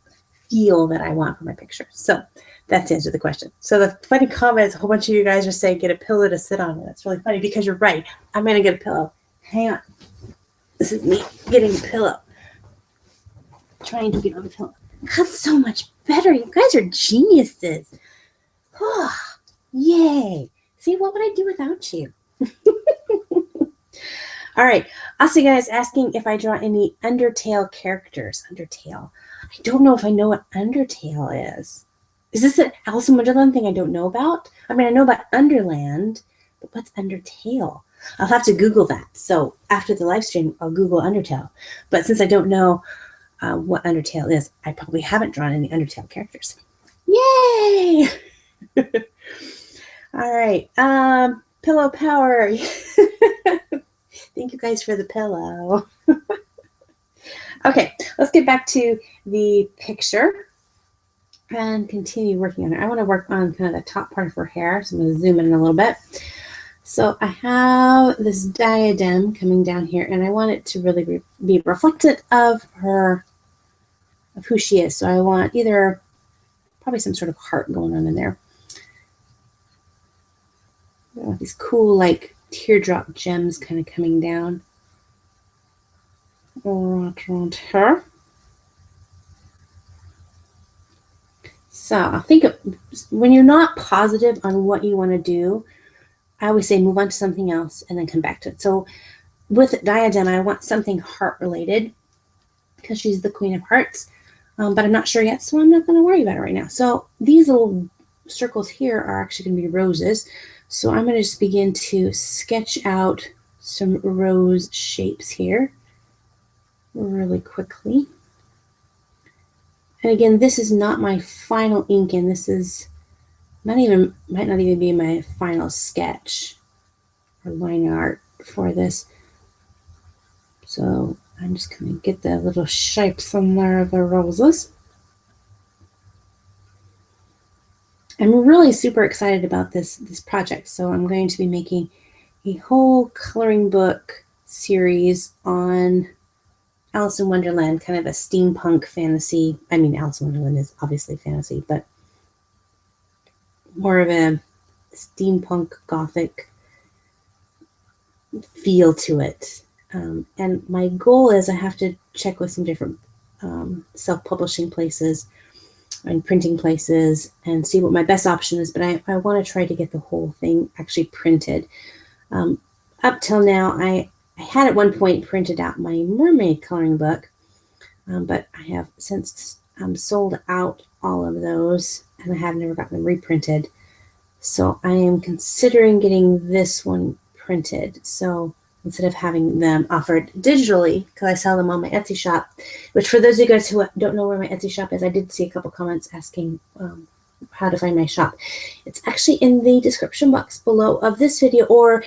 feel that I want for my picture. So that's the answer to the question. So the funny comments, a whole bunch of you guys are saying get a pillow to sit on. That's really funny because you're right. I'm going to get a pillow. Hang on. This is me getting a pillow. Trying to get on the pillow. That's so much better. You guys are geniuses. Oh, yay. See, what would I do without you? All right. Also, guys asking if I draw any Undertale characters. Undertale. I don't know if I know what Undertale is. Is this an Alice in Wonderland thing I don't know about? I mean, I know about Underland, but what's Undertale? I'll have to Google that. So after the live stream, I'll Google Undertale. But since I don't know what Undertale is, I probably haven't drawn any Undertale characters. Yay! All right. Pillow power. Thank you guys for the pillow. Okay, let's get back to the picture and continue working on it. I want to work on kind of the top part of her hair, so I'm going to zoom in a little bit. So I have this diadem coming down here, and I want it to really be reflective of who she is. So I want either probably some sort of heart going on in there. I want these cool, like, teardrop gems kind of coming down around her. So I think when you're not positive on what you want to do, I always say move on to something else and then come back to it. So with diadem, I want something heart related because she's the Queen of Hearts, but I'm not sure yet, so I'm not going to worry about it right now. So these little circles here are actually going to be roses. So I'm going to just begin to sketch out some rose shapes here really quickly. And again, this is not my final ink, and this is might not even be my final sketch or line art for this. So I'm just going to get the little shapes on there of the roses. I'm really super excited about this project. So I'm going to be making a whole coloring book series on Alice in Wonderland, kind of a steampunk fantasy. I mean, Alice in Wonderland is obviously fantasy, but more of a steampunk gothic feel to it. And my goal is I have to check with some different self-publishing places and printing places and see what my best option is. But I want to try to get the whole thing actually printed. Up till now, I had at one point printed out my mermaid coloring book, but I have since sold out all of those, and I have never gotten them reprinted. So I am considering getting this one printed. So instead of having them offered digitally, because I sell them on my Etsy shop, which for those of you guys who don't know where my Etsy shop is, I did see a couple comments asking how to find my shop. It's actually in the description box below of this video, or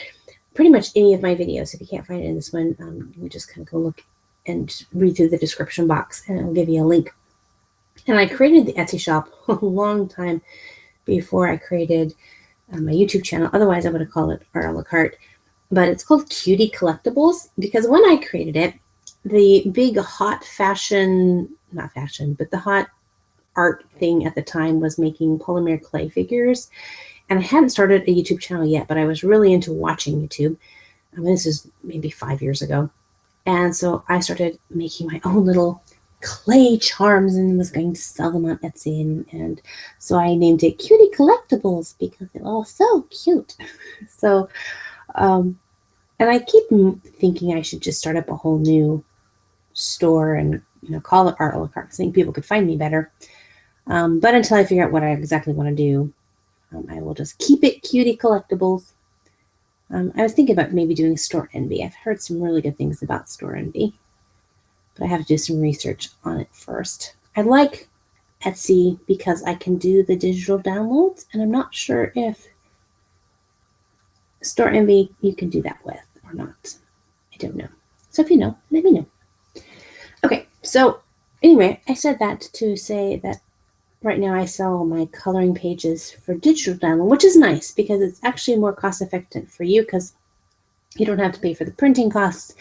pretty much any of my videos. If you can't find it in this one, you just kind of go look and read through the description box, and it'll give you a link. And I created the Etsy shop a long time before I created my YouTube channel. Otherwise, I would have called it Art a la Carte. But it's called Cutie Collectibles because when I created it, the big hot fashion, not fashion, but the hot art thing at the time was making polymer clay figures. And I hadn't started a YouTube channel yet, but I was really into watching YouTube. I mean, this is maybe 5 years ago. And so I started making my own little clay charms and was going to sell them on Etsy. And so I named it Cutie Collectibles because they're all so cute. So, and I keep thinking I should just start up a whole new store and call it Art a la Carte. I think people could find me better. But until I figure out what I exactly want to do, I will just keep it Cutie Collectibles. I was thinking about maybe doing Store Envy. I've heard some really good things about Store Envy, but I have to do some research on it first. I like Etsy because I can do the digital downloads, and I'm not sure if Store Envy you can do that with or not. I don't know. So if you know, let me know. Okay, so anyway, I said that to say that right now I sell my coloring pages for digital download, which is nice because it's actually more cost effective for you because you don't have to pay for the printing costs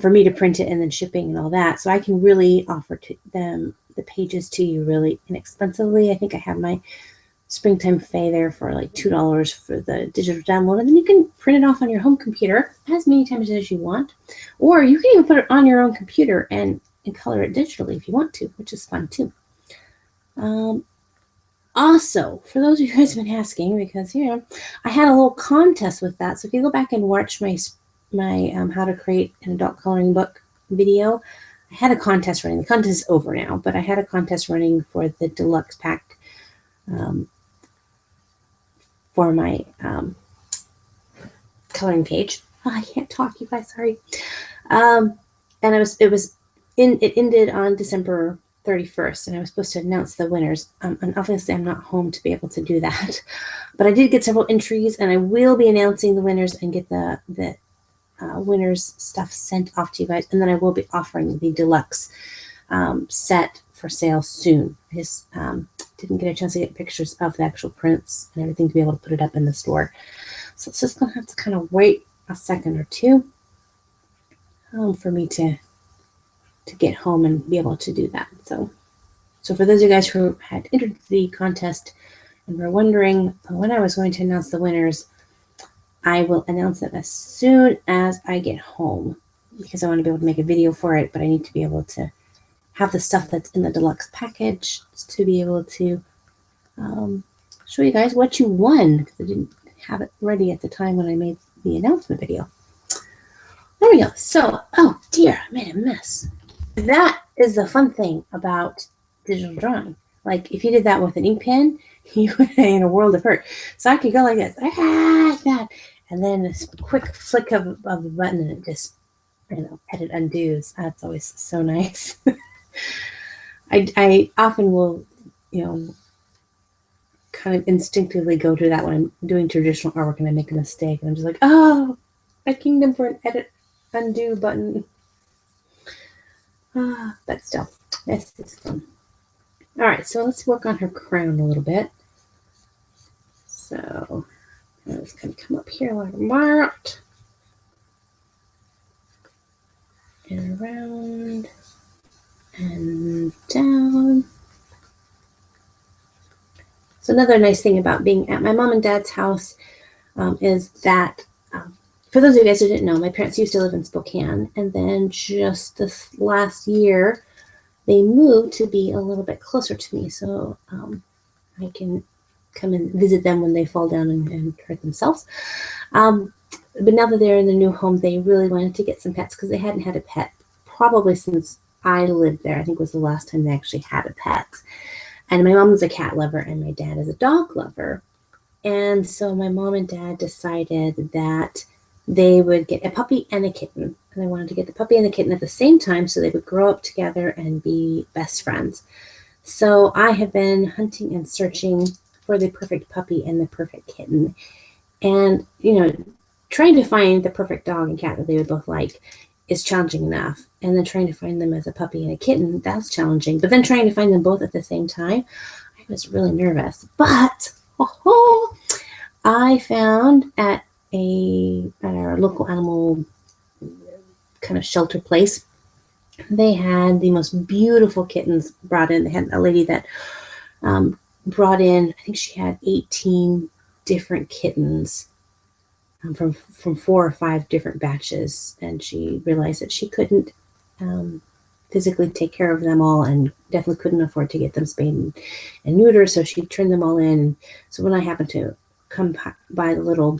for me to print it and then shipping and all that. So I can really offer to them the pages to you really inexpensively. I think I have my Springtime Fae there for like $2 for the digital download, and then you can print it off on your home computer as many times as you want, or you can even put it on your own computer and color it digitally if you want to, which is fun too. Also, for those of you guys have been asking, because I had a little contest with that. So if you go back and watch my how to create an adult coloring book video, I had a contest running. The contest is over now, but I had a contest running for the deluxe pack for my coloring page. Oh, I can't talk, you guys. Sorry. And it ended on December 31st, and I was supposed to announce the winners. And obviously I'm not home to be able to do that, but I did get several entries, and I will be announcing the winners and get the winners stuff sent off to you guys. And then I will be offering the deluxe set for sale soon. I just didn't get a chance to get pictures of the actual prints and everything to be able to put it up in the store. So it's just gonna have to kind of wait a second or two for me to get home and be able to do that. So for those of you guys who had entered the contest and were wondering when I was going to announce the winners, I will announce them as soon as I get home because I want to be able to make a video for it, but I need to be able to have the stuff that's in the deluxe package to be able to show you guys what you won because I didn't have it ready at the time when I made the announcement video. There we go. So, oh dear, I made a mess. That is the fun thing about digital drawing. Like if you did that with an ink pen, you would be in a world of hurt. So I could go like this, that, and then a quick flick of the button and it just, edit undoes. That's always so nice. I often will, kind of instinctively go to that when I'm doing traditional artwork and I make a mistake and I'm just like, oh, a kingdom for an edit undo button. But still, this is fun. All right, so let's work on her crown a little bit. So I'm just going to come up here like that and around and down. So another nice thing about being at my mom and dad's house is that for those of you guys who didn't know, my parents used to live in Spokane, and then just this last year, they moved to be a little bit closer to me, so I can come and visit them when they fall down and hurt themselves. But now that they're in the new home, they really wanted to get some pets because they hadn't had a pet probably since I lived there. I think was the last time they actually had a pet. And my mom was a cat lover, and my dad is a dog lover. And so my mom and dad decided that they would get a puppy and a kitten. And I wanted to get the puppy and the kitten at the same time so they would grow up together and be best friends. So I have been hunting and searching for the perfect puppy and the perfect kitten. And, trying to find the perfect dog and cat that they would both like is challenging enough. And then trying to find them as a puppy and a kitten, that's challenging. But then trying to find them both at the same time, I was really nervous. But I found at our local animal kind of shelter place, they had the most beautiful kittens brought in. They had a lady that brought in, I think she had 18 different kittens from 4 or 5 different batches, and she realized that she couldn't physically take care of them all, and definitely couldn't afford to get them spayed and neutered, so she turned them all in. So when I happened to come by the little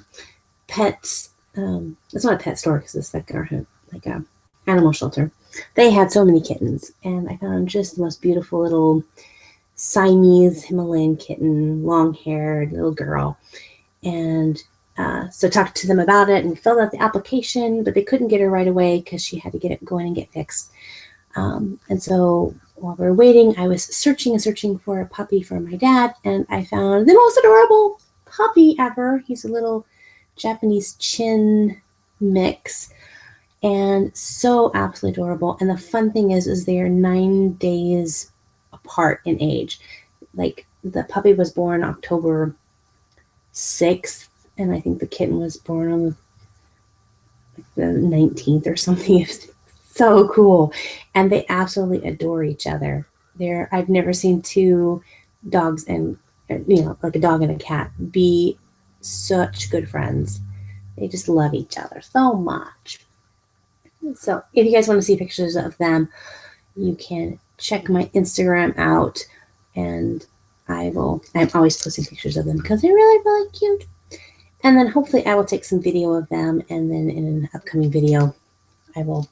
pets, it's not a pet store because it's like a animal shelter, they had so many kittens, and I found just the most beautiful little Siamese Himalayan kitten, long-haired little girl. And so talked to them about it and filled out the application, but they couldn't get her right away because she had to get it going and get fixed. And so while we were waiting, I was searching and searching for a puppy for my dad, and I found the most adorable puppy ever. He's a little Japanese chin mix, and so absolutely adorable. And the fun thing is they are 9 days apart in age. Like, the puppy was born October 6th, and I think the kitten was born on the 19th or something. It's so cool. And they absolutely adore each other. I've never seen two dogs and, like a dog and a cat, be such good friends. They just love each other so much. So if you guys want to see pictures of them, you can check my Instagram out, and I'm always posting pictures of them because they're really, really cute. And then hopefully I will take some video of them, and then in an upcoming video, I will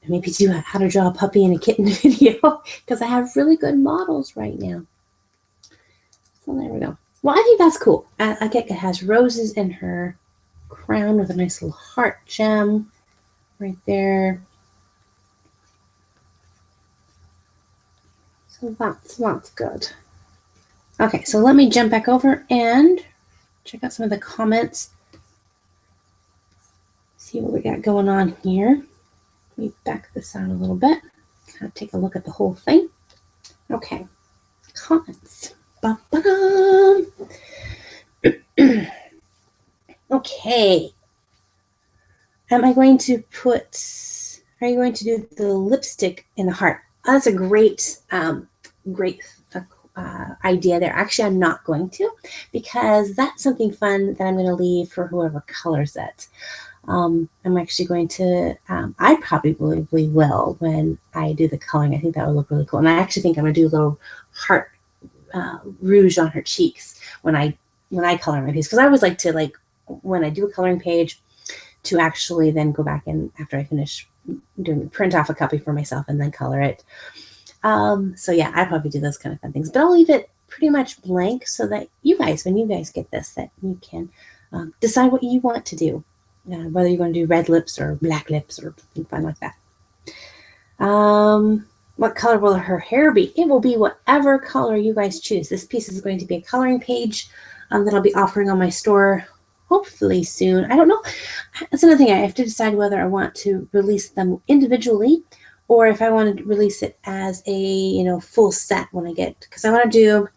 maybe do a how to draw a puppy and a kitten video because I have really good models right now. So there we go. Well, I think that's cool. Akeka has roses in her crown with a nice little heart gem right there. So that's good. Okay, so let me jump back over and check out some of the comments. See what we got going on here. Let me back this out a little bit. Kind of take a look at the whole thing. Okay, comments. Okay. Are you going to do the lipstick in the heart? Oh, that's a great idea there. Actually, I'm not going to, because that's something fun that I'm going to leave for whoever colors it. I'm actually going to, I probably will when I do the coloring. I think that would look really cool. And I actually think I'm going to do a little heart rouge on her cheeks when I color my piece, because I always like to, when I do a coloring page, to actually then go back and, after I finish doing, print off a copy for myself and then color it. So yeah, I'd probably do those kind of fun things, but I'll leave it pretty much blank so that you guys, when you guys get this, that you can decide what you want to do, whether you're going to do red lips or black lips or something fun like that. What color will her hair be? It will be whatever color you guys choose. This piece is going to be a coloring page that I'll be offering on my store hopefully soon. I don't know. That's another thing. I have to decide whether I want to release them individually or if I want to release it as a full set when I get, because I want to do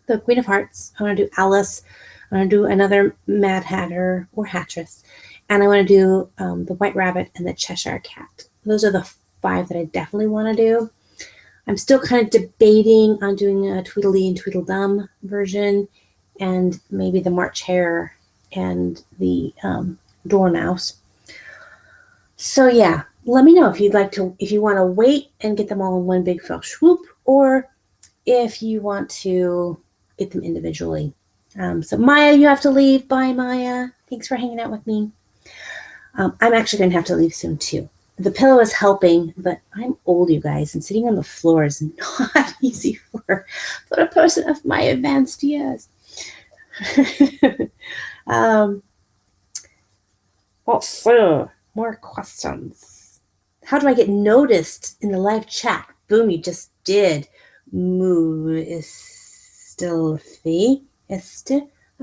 the Queen of Hearts, I want to do Alice, I want to do another Mad Hatter or Hattress, and I want to do the White Rabbit and the Cheshire Cat. Those are the 5 that I definitely want to do. I'm still kind of debating on doing a Tweedledee and Tweedledum version, and maybe the March Hare and the Dormouse. So yeah, let me know if you want to wait and get them all in one big fell swoop, or if you want to get them individually. So Maya, you have to leave. Bye, Maya. Thanks for hanging out with me. I'm actually going to have to leave soon too. The pillow is helping, but I'm old, you guys, and sitting on the floor is not easy for a person of my advanced years. Also, more questions. How do I get noticed in the live chat? Boom, you just did. Moo is still fee. I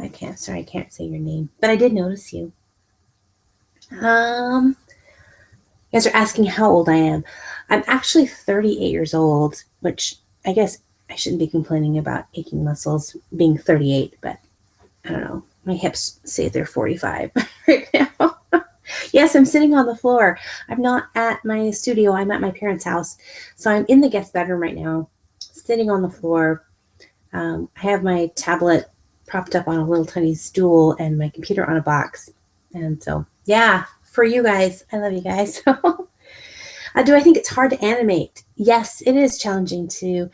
can't say your name, but I did notice you. You guys are asking how old I am. I'm actually 38 years old, which I guess I shouldn't be complaining about aching muscles being 38, but I don't know. My hips say they're 45 right now. Yes, I'm sitting on the floor. I'm not at my studio. I'm at my parents' house. So I'm in the guest bedroom right now, sitting on the floor. I have my tablet propped up on a little tiny stool and my computer on a box. And so, yeah, for you guys, I love you guys. Do I think it's hard to animate? Yes, it is challenging to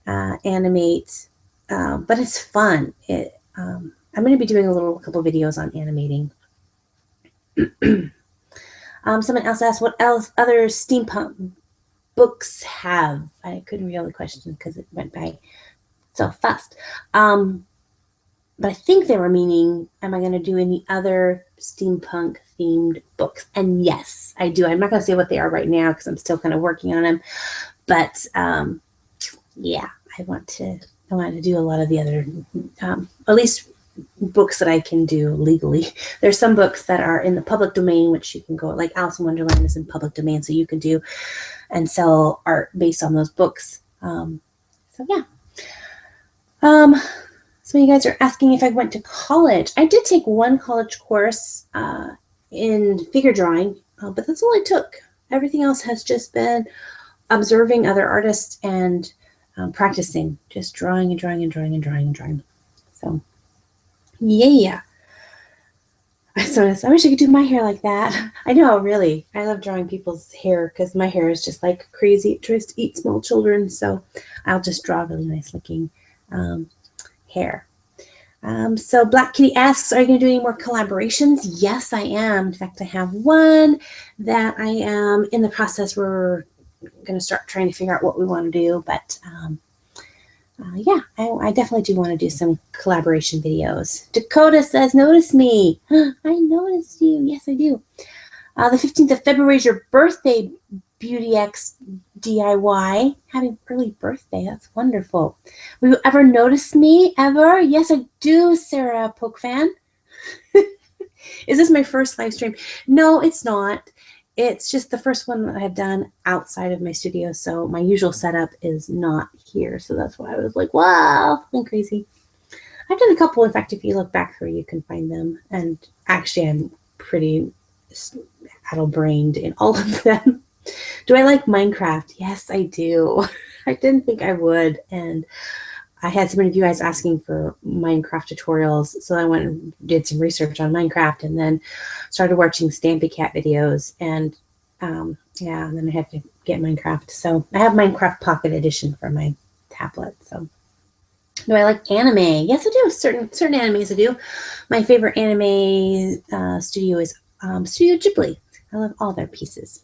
animate, but it's fun. I'm going to be doing a couple videos on animating. Someone else asked, what else other steampunk books have? I couldn't read all the question because it went by so fast. But I think they were meaning, am I going to do any other steampunk themed books? And yes, I do. I'm not going to say what they are right now because I'm still kind of working on them. But yeah, I want to do a lot of the other, at least books that I can do legally. There's some books that are in the public domain, which you can go, like Alice in Wonderland is in public domain, so you can do and sell art based on those books. So yeah. So you guys are asking if I went to college. I did take one college course in figure drawing, but that's all I took. Everything else has just been observing other artists and practicing, just drawing and drawing and drawing and drawing and drawing. So yeah. So I wish I could do my hair like that. I know, really. I love drawing people's hair because my hair is just like crazy. It tries to eat small children. So I'll just draw really nice looking hair. So Black Kitty asks, are you going to do any more collaborations? Yes, I am. In fact, I have one that I am in the process. We're going to start trying to figure out what we want to do. But yeah, I definitely do want to do some collaboration videos. Dakota says, notice me. I noticed you. Yes, I do. The 15th of February is your birthday, BeautyX DIY. Happy early birthday. That's wonderful. Will you ever notice me? Ever? Yes, I do, Sarah Pokefan. Is this my first live stream? No, it's not. It's just the first one that I've done outside of my studio. So my usual setup is not here. So that's why I was like, wow, feeling crazy. I've done a couple. In fact, if you look back through, you can find them. And actually, I'm pretty addle-brained in all of them. Do I like Minecraft? Yes, I do. I didn't think I would. And I had so many of you guys asking for Minecraft tutorials. So I went and did some research on Minecraft and then started watching Stampy Cat videos. And yeah, and then I had to get Minecraft. So I have Minecraft Pocket Edition for my tablet. So do I like anime? Yes, I do. Certain animes I do. My favorite anime studio is Studio Ghibli. I love all their pieces.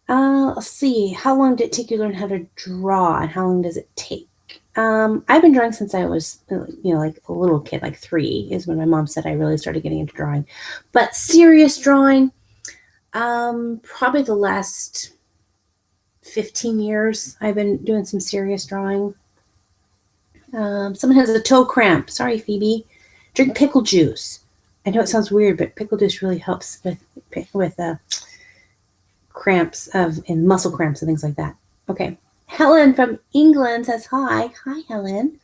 Let's see. How long did it take you to learn how to draw, and how long does it take? I've been drawing since I was, like a little kid, like 3 is when my mom said I really started getting into drawing. But serious drawing, probably the last 15 years I've been doing some serious drawing. Someone has a toe cramp. Sorry, Phoebe. Drink pickle juice. I know it sounds weird, but pickle juice really helps with cramps and muscle cramps and things like that. Okay. Helen from England says hi. Hi, Helen.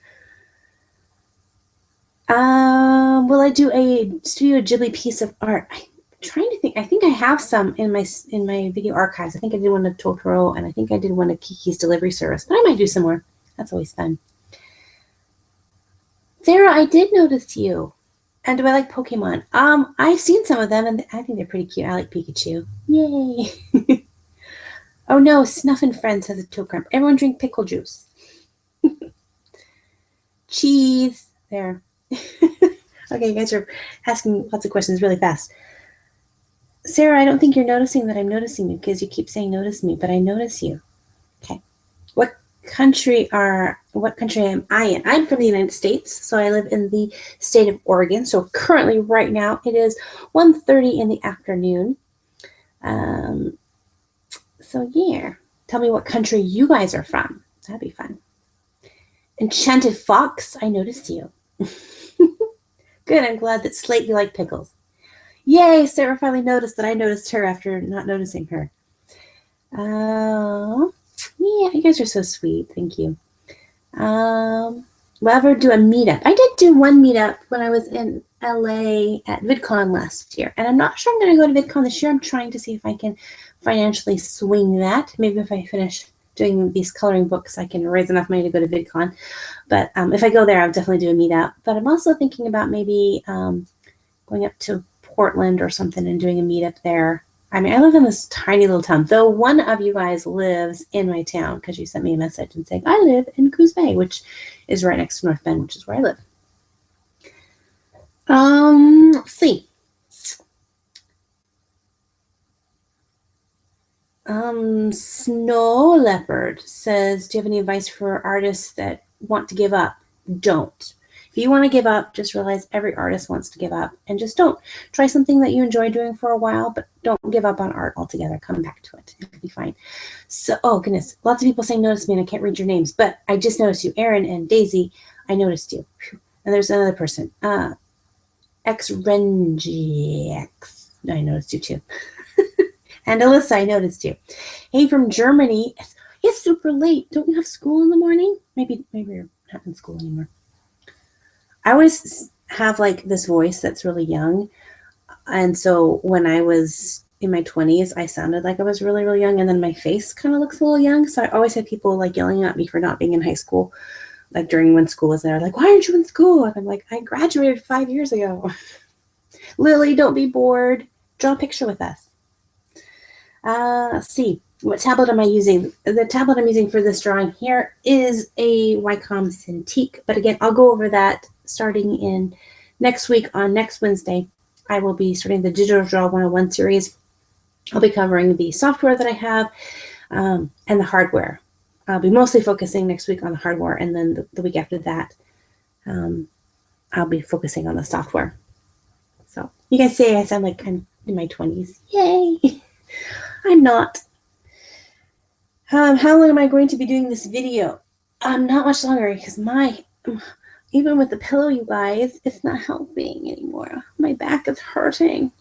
Will I do a Studio Ghibli piece of art? I'm trying to think. I think I have some in my video archives. I think I did one of Totoro, and I think I did one of Kiki's Delivery Service, but I might do some more. That's always fun. Sarah, I did notice you. And do I like Pokemon? I've seen some of them, and I think they're pretty cute. I like Pikachu. Yay! Oh no, Snuff and Friends has a toe cramp. Everyone drink pickle juice. Cheese. There. Okay, you guys are asking lots of questions really fast. Sarah, I don't think you're noticing that I'm noticing you because you keep saying notice me, but I notice you. Okay. What country am I in? I'm from the United States, so I live in the state of Oregon. So currently, right now, it is 1:30 in the afternoon. So yeah, tell me what country you guys are from. That'd be fun. Enchanted Fox, I noticed you. Good, I'm glad that Slate, you like pickles. Yay, Sarah finally noticed that I noticed her after not noticing her. Yeah, you guys are so sweet. Thank you. Will I ever do a meetup? I did do one meetup when I was in LA at VidCon last year, and I'm not sure I'm going to go to VidCon this year. I'm trying to see if I can financially swing that. Maybe if I finish doing these coloring books, I can raise enough money to go to VidCon. But if I go there, I'll definitely do a meetup. But I'm also thinking about maybe going up to Portland or something and doing a meetup there. I mean, I live in this tiny little town, though one of you guys lives in my town because you sent me a message and saying, I live in Coos Bay, which is right next to North Bend, which is where I live. Let's see. Snow Leopard says, do you have any advice for artists that want to give up? Don't. If you want to give up, just realize every artist wants to give up, and just don't. Try something that you enjoy doing for a while, but don't give up on art altogether. Come back to it. It'll be fine. So, oh goodness, lots of people saying notice me, and I can't read your names, but I just noticed you. Aaron and Daisy, I noticed you. And there's another person. XRengix, I noticed you too. And Alyssa, I noticed you. Hey, from Germany. It's super late. Don't you have school in the morning? Maybe you're not in school anymore. I always have like this voice that's really young. And so when I was in my 20s, I sounded like I was really, really young. And then my face kind of looks a little young. So I always had people like yelling at me for not being in high school, like during when school was there. Like, why aren't you in school? And I'm like, I graduated 5 years ago. Lily, don't be bored. Draw a picture with us. Let's see. What tablet am I using? The tablet I'm using for this drawing here is a Wacom Cintiq. But again, I'll go over that starting in next week. On next Wednesday, I will be starting the Digital Draw 101 series. I'll be covering the software that I have and the hardware. I'll be mostly focusing next week on the hardware, and then the week after that, I'll be focusing on the software. So you guys say I sound like I'm in my 20s. Yay! I'm not. How long am I going to be doing this video? Not much longer, because even with the pillow, you guys, it's not helping anymore. My back is hurting.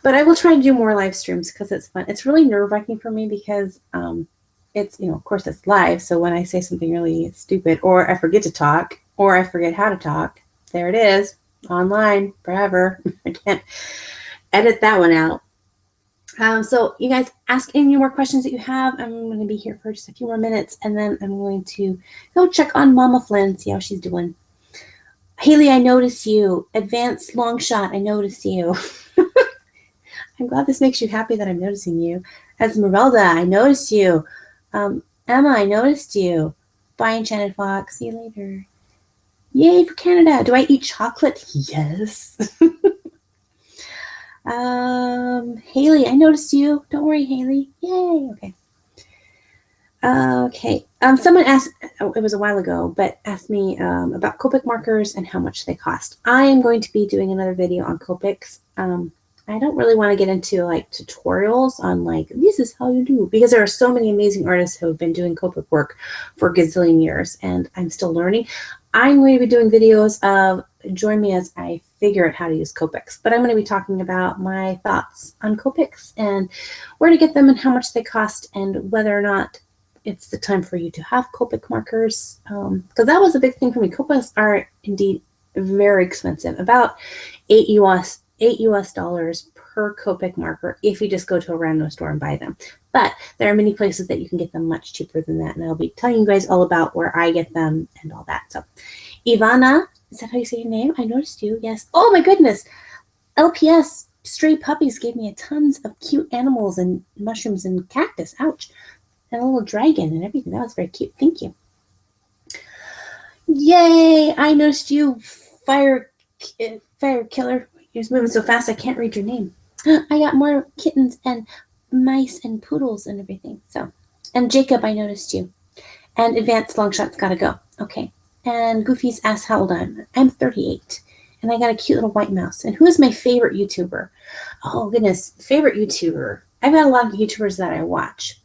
But I will try to do more live streams because it's fun. It's really nerve-wracking for me because it's, of course it's live. So when I say something really stupid, or I forget to talk, or I forget how to talk, there it is, online forever. I can't edit that one out. So you guys ask any more questions that you have. I'm going to be here for just a few more minutes, and then I'm going to go check on Mama Flynn, see how she's doing. Haley, I notice you. Advanced Long Shot, I notice you. I'm glad this makes you happy that I'm noticing you. Esmeralda, I noticed you. Emma, I noticed you. Bye, Enchanted Fox. See you later. Yay for Canada. Do I eat chocolate? Yes. Haley, I noticed you. Don't worry, Haley. Yay. Okay. Okay. Someone asked, it was a while ago, but asked me about Copic markers and how much they cost. I am going to be doing another video on Copics. I don't really want to get into like tutorials on like, this is how you do, because there are so many amazing artists who have been doing Copic work for a gazillion years, and I'm still learning. I'm going to be doing videos of, join me as I figure out how to use Copics, but I'm going to be talking about my thoughts on Copics and where to get them and how much they cost and whether or not it's the time for you to have Copic markers, because that was a big thing for me. Copics are indeed very expensive, about $8 US per Copic marker if you just go to a random store and buy them. But there are many places that you can get them much cheaper than that, and I'll be telling you guys all about where I get them and all that. So, Ivana, is that how you say your name? I noticed you. Yes. Oh my goodness. LPS Stray Puppies gave me tons of cute animals and mushrooms and cactus. Ouch. And a little dragon and everything. That was very cute. Thank you. Yay! I noticed you, Fire Killer. You're just moving so fast I can't read your name. I got more kittens and mice and poodles and everything. So, and Jacob, I noticed you. And Advanced Longshot's gotta go. Okay. And Goofy's asked how old I'm. I'm 38. And I got a cute little white mouse. And who is my favorite YouTuber? Oh goodness, favorite YouTuber. I've got a lot of YouTubers that I watch.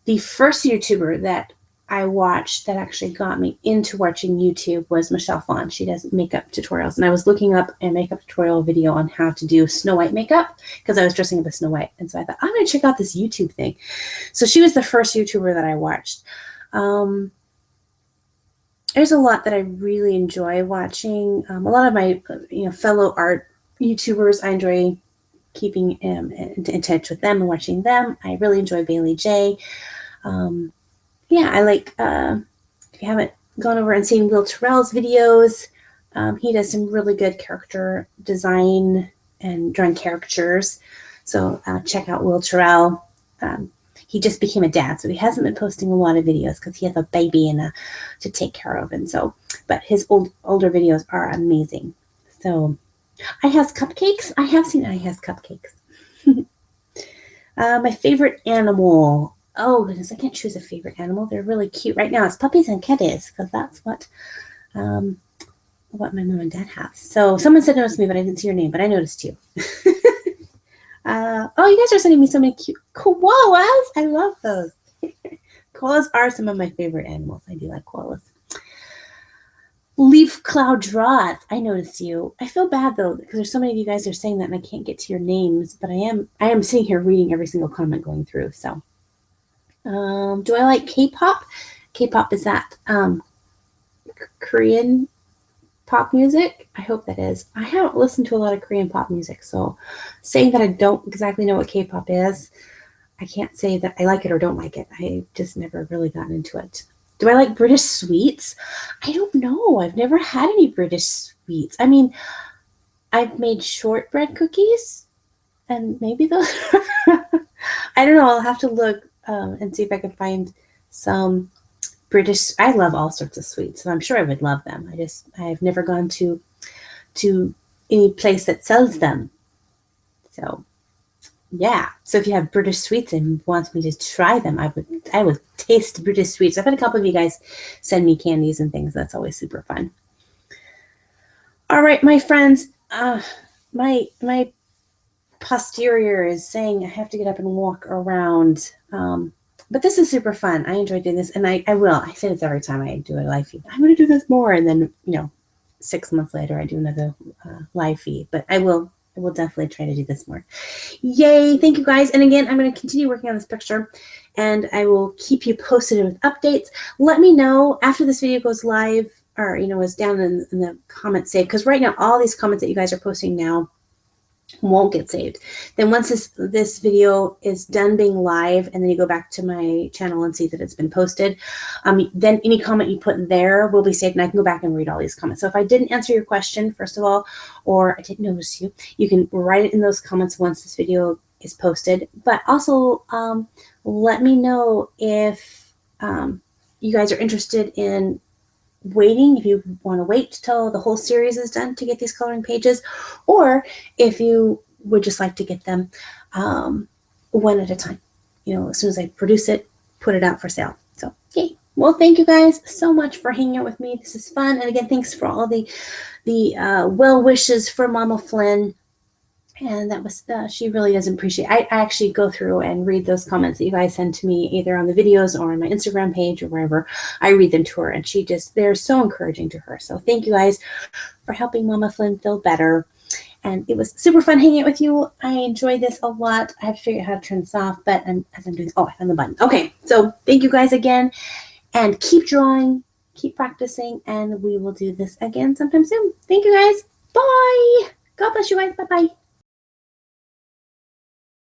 The first YouTuber that I watched that actually got me into watching YouTube was Michelle Phan. She does makeup tutorials. And I was looking up a makeup tutorial video on how to do Snow White makeup because I was dressing up as Snow White. And so I thought, I'm going to check out this YouTube thing. So she was the first YouTuber that I watched. There's a lot that I really enjoy watching. A lot of my fellow art YouTubers, I enjoy keeping in touch with them and watching them. I really enjoy Bailey J. Yeah, I like, if you haven't gone over and seen Will Terrell's videos, he does some really good character design and drawing caricatures. So check out Will Terrell. He just became a dad, so he hasn't been posting a lot of videos because he has a baby and to take care of, and so. But his older videos are amazing. So, I Has Cupcakes. I have seen I Has Cupcakes. My favorite animal. Oh goodness, I can't choose a favorite animal. They're really cute right now. It's puppies and kitties because that's what my mom and dad have. So someone said notice me, but I didn't see your name, but I noticed you. Oh, you guys are sending me so many cute koalas. I love those. Koalas are some of my favorite animals. I do like koalas. Leaf Cloud Draws. I noticed you. I feel bad though because there's so many of you guys are saying that and I can't get to your names, but I am sitting here reading every single comment going through. So, do I like K-pop? K-pop is that Korean pop music? I hope that is. I haven't listened to a lot of Korean pop music, so saying that I don't exactly know what K-pop is, I can't say that I like it or don't like it. I just never really gotten into it. Do I like British sweets? I don't know. I've never had any British sweets. I mean, I've made shortbread cookies, and maybe those. I don't know. I'll have to look and see if I can find some British. I love all sorts of sweets, so I'm sure I would love them. I've never gone to any place that sells them. So yeah. So if you have British sweets and want me to try them, I would taste British sweets. I've had a couple of you guys send me candies and things. That's always super fun. All right, my friends. My posterior is saying I have to get up and walk around. But this is super fun. I enjoy doing this, and I will. I say this every time I do a live feed. I'm going to do this more, and then 6 months later I do another live feed. But I will definitely try to do this more. Yay! Thank you guys. And again, I'm going to continue working on this picture, and I will keep you posted with updates. Let me know after this video goes live, or is down in the comments saved. Because right now, all these comments that you guys are posting now won't get saved. Then once this video is done being live, and then you go back to my channel and see that it's been posted, then any comment you put there will be saved, and I can go back and read all these comments. So if I didn't answer your question, first of all, or I didn't notice you, you can write it in those comments once this video is posted. But also let me know if you guys are interested in waiting, if you want to wait till the whole series is done to get these coloring pages, or if you would just like to get them one at a time. As soon as I produce it, put it out for sale. So, yay. Well, thank you guys so much for hanging out with me. This is fun. And again, thanks for all the well wishes for Mama Flynn. And that was, she really does appreciate. I actually go through and read those comments that you guys send to me, either on the videos or on my Instagram page or wherever. I read them to her, and they're so encouraging to her. So thank you guys for helping Mama Flynn feel better. And it was super fun hanging out with you. I enjoyed this a lot. I have to figure out how to turn this off, but as I'm doing, I found the button. Okay, so thank you guys again, and keep drawing, keep practicing, and we will do this again sometime soon. Thank you guys. Bye. God bless you guys. Bye-bye.